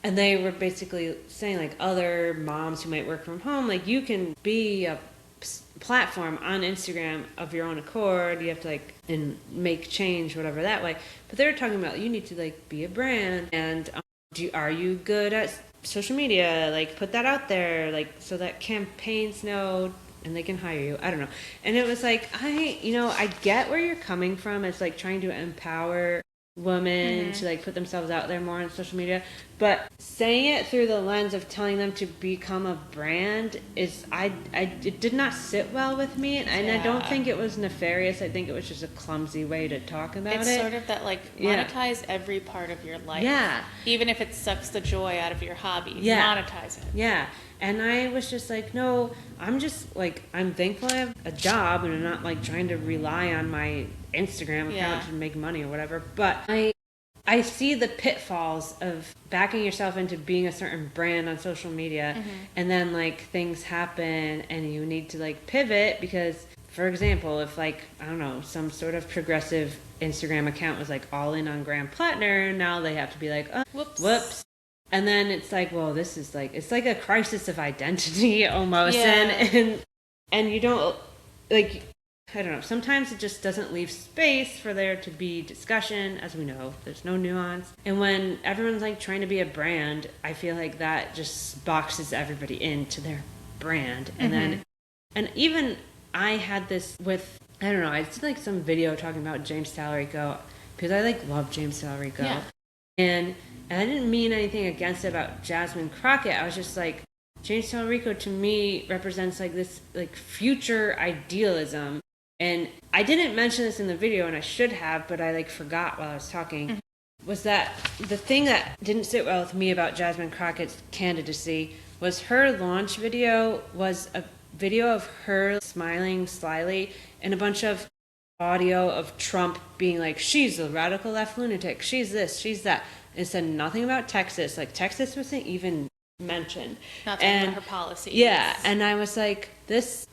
S2: And they were basically saying like other moms who might work from home, like you can be a platform on Instagram of your own accord. You have to like and make change, whatever that way. But they were talking about you need to like be a brand and are you good at social media, like put that out there, like so that campaigns know and they can hire you. I don't know. And it was like I get where you're coming from. It's like trying to empower women to like put themselves out there more on social media, but saying it through the lens of telling them to become a brand is it did not sit well with me, and I don't think it was nefarious. I think it was just a clumsy way to talk about
S1: it's
S2: it.
S1: Sort of that like monetize every part of your life.
S2: Yeah.
S1: Even if it sucks the joy out of your hobby. Yeah. Monetize it.
S2: Yeah. And I was just like, no, I'm just like, I'm thankful I have a job and I'm not like trying to rely on my Instagram account to make money or whatever. But I see the pitfalls of backing yourself into being a certain brand on social media and then like things happen and you need to like pivot because, for example, if like, I don't know, some sort of progressive Instagram account was like all in on Graham Plattner, now they have to be like, oh, whoops. And then it's like, well, this is like, it's like a crisis of identity almost. And you don't, like, I don't know, sometimes it just doesn't leave space for there to be discussion. As we know, there's no nuance. And when everyone's like trying to be a brand, I feel like that just boxes everybody into their brand. And then, and even I had this with, I don't know, I did like some video talking about James Talarico because I like love James Talarico. Yeah. And I didn't mean anything against it about Jasmine Crockett. I was just like, James Talarico to me represents like this like future idealism. And I didn't mention this in the video, and I should have, but I like forgot while I was talking, was that the thing that didn't sit well with me about Jasmine Crockett's candidacy was her launch video was a video of her smiling slyly and a bunch of audio of Trump being like, she's a radical left lunatic, she's this, she's that. It said nothing about Texas. Like, Texas wasn't even mentioned.
S1: Not talking about her policies.
S2: Yeah, and I was like,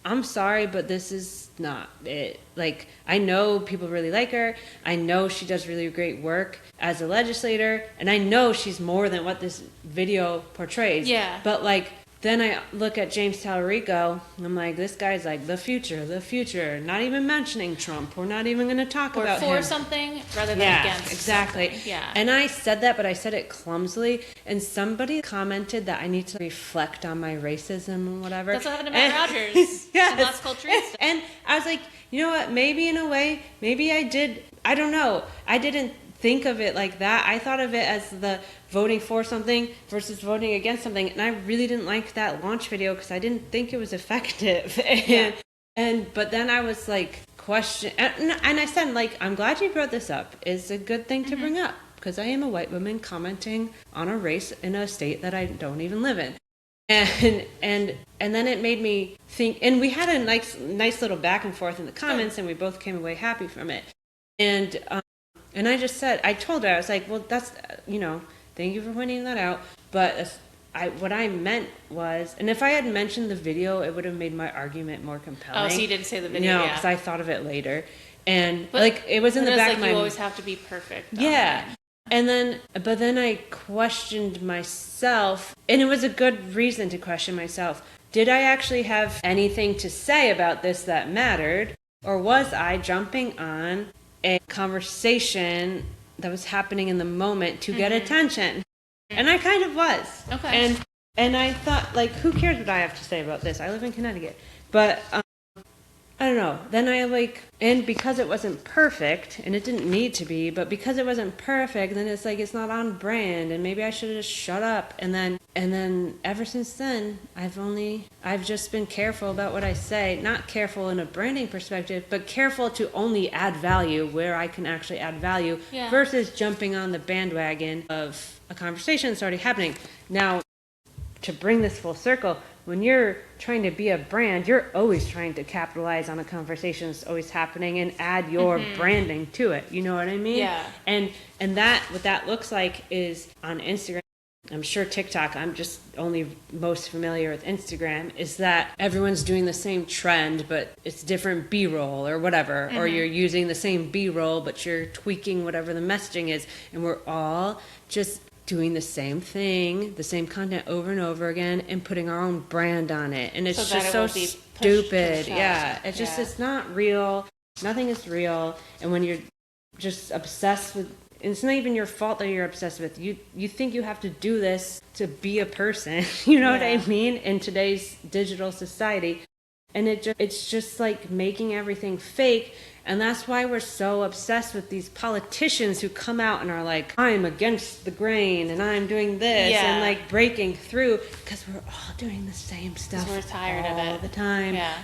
S2: I'm sorry, but this is not it. Like, I know people really like her. I know she does really great work as a legislator, and I know she's more than what this video portrays. Yeah. But, like, then I look at James Talarico, and I'm like, this guy's like, the future, not even mentioning Trump. We're not even going to talk about him.
S1: Or for something rather than against
S2: exactly.
S1: something. Yeah.
S2: And I said that, but I said it clumsily, and somebody commented that I need to reflect on my racism and whatever.
S1: That's what happened to Matt Rogers. Yes. That's culturista.
S2: And I was like, you know what, maybe in a way, maybe I did, I don't know. I didn't think of it like that. I thought of it as the voting for something versus voting against something, and I really didn't like that launch video because I didn't think it was effective. But then I was like, and I said, like, I'm glad you brought this up. It's a good thing to bring up because I am a white woman commenting on a race in a state that I don't even live in. And then it made me think, and we had a nice little back and forth in the comments, and we both came away happy from it. And I just said, I told her, I was like, well, that's, thank you for pointing that out. But what I meant was, and if I had mentioned the video, it would have made my argument more compelling.
S1: Oh, so you didn't say the video?
S2: No, because I thought of it later. And, it was in the back of my mind.
S1: You always have to be perfect.
S2: Yeah. But then I questioned myself, and it was a good reason to question myself. Did I actually have anything to say about this that mattered? Or was I jumping on a conversation that was happening in the moment to get attention? And I kind of was.
S1: Okay.
S2: And I thought, like, who cares what I have to say about this? I live in Connecticut. But I don't know. Then and because it wasn't perfect, and it didn't need to be, but because it wasn't perfect, then it's like it's not on brand, and maybe I should have just shut up. And then ever since then, I've just been careful about what I say. Not careful in a branding perspective, but careful to only add value where I can actually add value versus jumping on the bandwagon of a conversation that's already happening. Now, to bring this full circle, when you're trying to be a brand, you're always trying to capitalize on a conversation that's always happening and add your branding to it. You know what I mean?
S1: Yeah.
S2: And that what that looks like is on Instagram. I'm sure TikTok, I'm just only most familiar with Instagram, is that everyone's doing the same trend, but it's different B-roll or whatever. Or you're using the same B-roll, but you're tweaking whatever the messaging is. And we're all just doing the same thing, the same content over and over again, and putting our own brand on it. And it's just so stupid. Yeah. It's not real. Nothing is real. And when you're just obsessed with, it's not even your fault that you're obsessed with. You think you have to do this to be a person. You know what I mean? In today's digital society. And it's just like making everything fake. And that's why we're so obsessed with these politicians who come out and are like, I'm against the grain and I'm doing this and like breaking through, because we're all doing the same stuff.
S1: We're tired of it
S2: all the time.
S1: Yeah.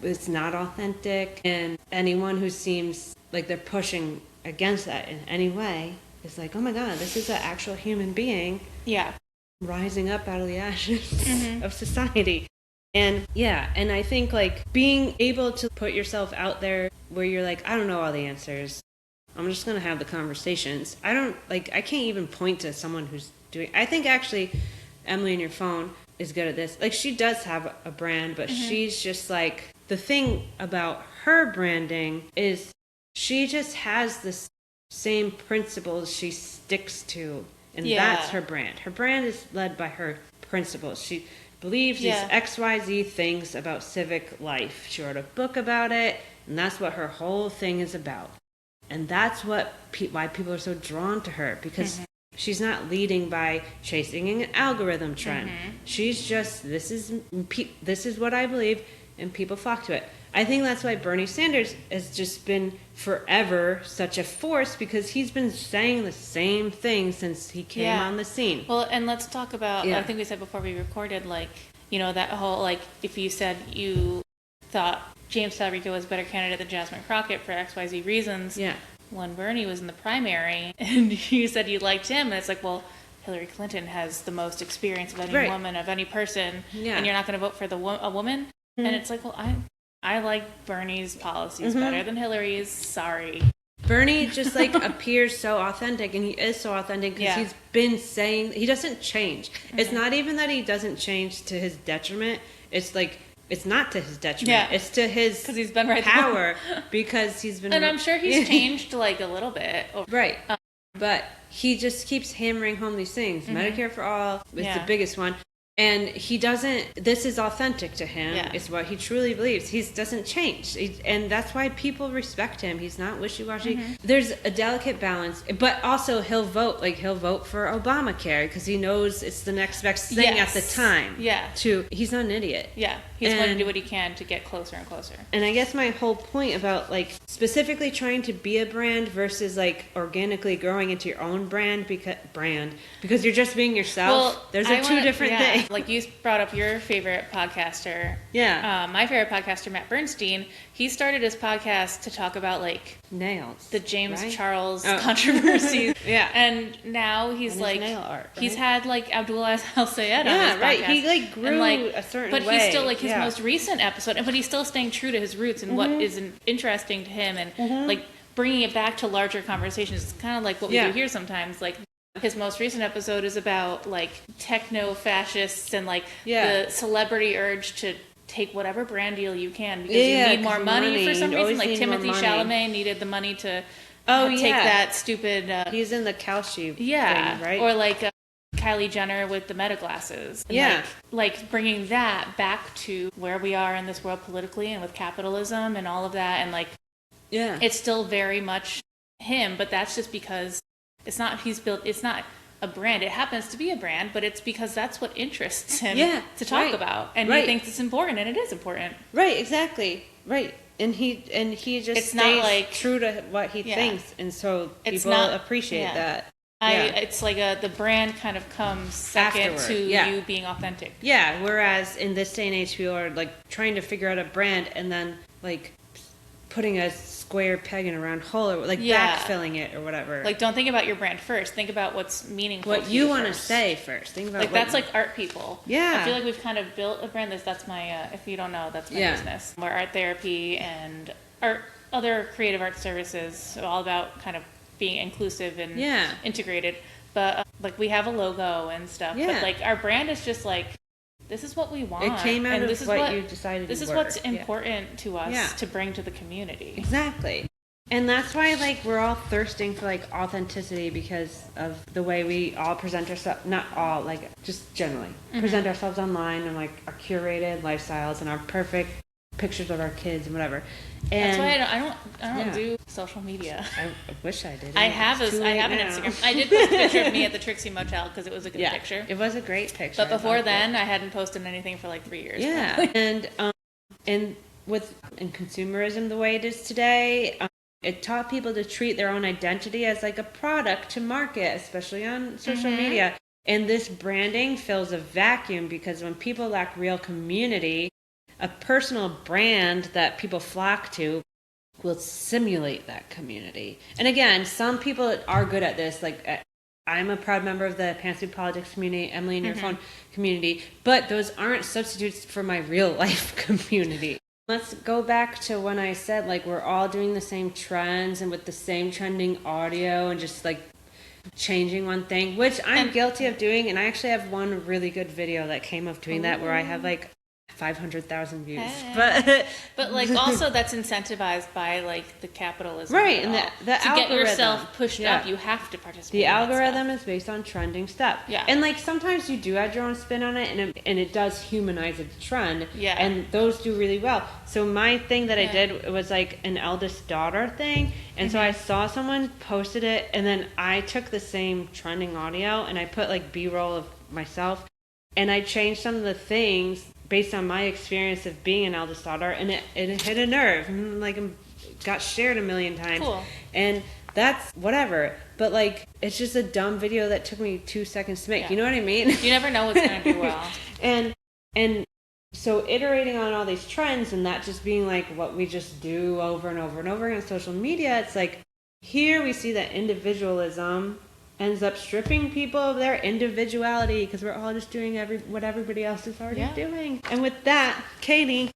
S2: It's not authentic. And anyone who seems like they're pushing against that in any way is like, oh my God, this is an actual human being rising up out of the ashes of society. And and I think like being able to put yourself out there where you're like, I don't know all the answers. I'm just going to have the conversations. I can't even point to someone who's doing, I think actually Emily in your phone is good at this. Like she does have a brand, but she's just like, the thing about her branding is she just has the same principles she sticks to. And that's her brand. Her brand is led by her principles. She believes these XYZ things about civic life. She wrote a book about it, and that's what her whole thing is about. And that's what why people are so drawn to her, because she's not leading by chasing an algorithm trend. She's just, this is what I believe, and people flock to it. I think that's why Bernie Sanders has just been forever such a force, because he's been saying the same thing since he came on the scene.
S1: Well, and let's talk about, I think we said before we recorded, like, you know, that whole, like, if you said you thought James Talrico was a better candidate than Jasmine Crockett for XYZ reasons, when Bernie was in the primary, and you said you liked him, and it's like, well, Hillary Clinton has the most experience of any woman, of any person, and you're not going to vote for a woman? And it's like, well, I like Bernie's policies better than Hillary's. Sorry.
S2: Bernie just like appears so authentic, and he is so authentic because he's been saying, he doesn't change. It's not even that he doesn't change to his detriment. It's like, it's not to his detriment. It's to his
S1: because he's been
S2: power because he's been.
S1: And I'm sure he's changed like a little bit.
S2: Right. But he just keeps hammering home these things. Medicare for all is the biggest one. And he doesn't, this is authentic to him. It's what he truly believes. He doesn't change. And that's why people respect him. He's not wishy-washy. There's a delicate balance. But also he'll vote for Obamacare because he knows it's the next best thing at the time. He's not an idiot.
S1: He's going to do what he can to get closer and closer.
S2: And I guess my whole point about like specifically trying to be a brand versus like organically growing into your own brand because you're just being yourself.
S1: Well,
S2: those are two different things.
S1: Like you brought up your favorite podcaster. My favorite podcaster, Matt Bernstein, he started his podcast to talk about like
S2: nails,
S1: the James Charles controversy. And now he's
S2: and
S1: like
S2: nail art,
S1: he's had like Abdullah Al Sayed on his podcast.
S2: He like grew a certain
S1: but
S2: way.
S1: He's still like his most recent episode, but he's still staying true to his roots and what is interesting to him, and like bringing it back to larger conversations. It's kind of like what we do here sometimes, like. His most recent episode is about like techno-fascists and like the celebrity urge to take whatever brand deal you can because you need more money for some reason. Like Timothy Chalamet needed the money to
S2: Oh,
S1: take
S2: yeah.
S1: that stupid.
S2: He's in the Calci
S1: Yeah,
S2: thing, right?
S1: or like Kylie Jenner with the Meta glasses. And
S2: Yeah.
S1: like bringing that back to where we are in this world politically and with capitalism and all of that, and like
S2: Yeah.
S1: it's still very much him, but that's just because it's not a brand. It happens to be a brand, but it's because that's what interests him to talk about, and he thinks it's important, and it is important.
S2: Right, exactly. Right. And he just stays true to what he thinks, and so people appreciate that.
S1: It's like the brand kind of comes second to you being authentic.
S2: Yeah, whereas in this day and age, people are like trying to figure out a brand and then like putting a square peg in a round hole, or like backfilling it or whatever.
S1: Like, don't think about your brand first. Think about what's meaningful.
S2: What you want to say first. Think about
S1: that's like art people.
S2: Yeah,
S1: I feel like we've kind of built a brand. That's my if you don't know, that's my business. Where art therapy and other creative art services, so all about kind of being inclusive and integrated. But like we have a logo and stuff. But like our brand is just like, this is what we want.
S2: It came out
S1: and
S2: of what you decided.
S1: This is what's important to us to bring to the community.
S2: Exactly. And that's why like we're all thirsting for like authenticity, because of the way we all present ourselves. Not all, like just generally present ourselves online, and like our curated lifestyles and our perfect pictures of our kids and whatever. And
S1: that's why I don't do social media.
S2: I wish I did.
S1: I have an Instagram. I did post a picture of me at the Trixie Motel because it was a good picture.
S2: It was a great picture.
S1: But before then, I hadn't posted anything for like 3 years.
S2: Yeah, and with consumerism the way it is today, it taught people to treat their own identity as like a product to market, especially on social media. And this branding fills a vacuum, because when people lack real community, a personal brand that people flock to will simulate that community. And again, some people are good at this. Like, I'm a proud member of the Pantsuit Politics community, Emily in Your Phone community, but those aren't substitutes for my real life community. Let's go back to when I said, like, we're all doing the same trends and with the same trending audio and just, like, changing one thing, which I'm guilty of doing. And I actually have one really good video that came of doing that, where I have, like, 500,000 views.
S1: But like also that's incentivized by like the capitalism.
S2: Right, and the
S1: to
S2: algorithm.
S1: Get yourself pushed up, you have to participate.
S2: The algorithm is based on trending stuff.
S1: Yeah.
S2: And like sometimes you do add your own spin on it, and it does humanize its trend.
S1: Yeah.
S2: And those do really well. So my thing that I did was like an eldest daughter thing. And so I saw someone posted it, and then I took the same trending audio and I put like B-roll of myself, and I changed some of the things based on my experience of being an eldest daughter, and it hit a nerve, and like got shared a million times.
S1: Cool.
S2: And that's whatever, but like it's just a dumb video that took me 2 seconds to make. You know what I mean?
S1: You never know what's gonna do well.
S2: and so iterating on all these trends, and that just being like what we just do over and over and over again on social media, it's like here we see that individualism ends up stripping people of their individuality, because we're all just doing what everybody else is already doing. And with that, Katie,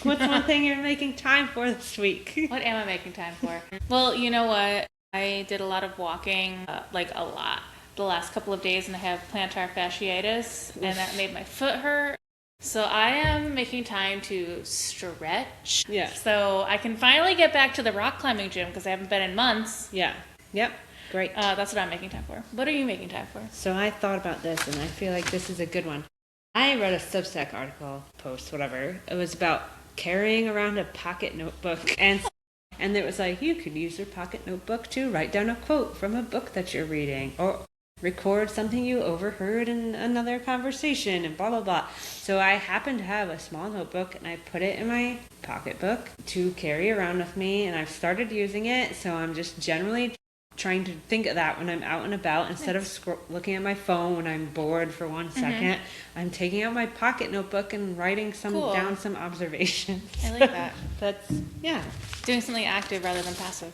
S2: what's one thing you're making time for this week?
S1: What am I making time for? Well, you know what? I did a lot of walking, like a lot, the last couple of days, and I have plantar fasciitis, and that made my foot hurt. So I am making time to stretch.
S2: Yeah.
S1: So I can finally get back to the rock climbing gym, because I haven't been in months.
S2: Yeah. Yep. Great.
S1: That's what I'm making time for. What are you making time for?
S2: So I thought about this, and I feel like this is a good one. I read a Substack article, post, whatever. It was about carrying around a pocket notebook. And it was like, you could use your pocket notebook to write down a quote from a book that you're reading, or record something you overheard in another conversation, and blah, blah, blah. So I happen to have a small notebook, and I put it in my pocketbook to carry around with me, and I've started using it. So I'm just generally trying to think of that when I'm out and about, instead of looking at my phone when I'm bored for 1 second. I'm taking out my pocket notebook and writing down some observations.
S1: I like that.
S2: That's
S1: doing something active rather than passive.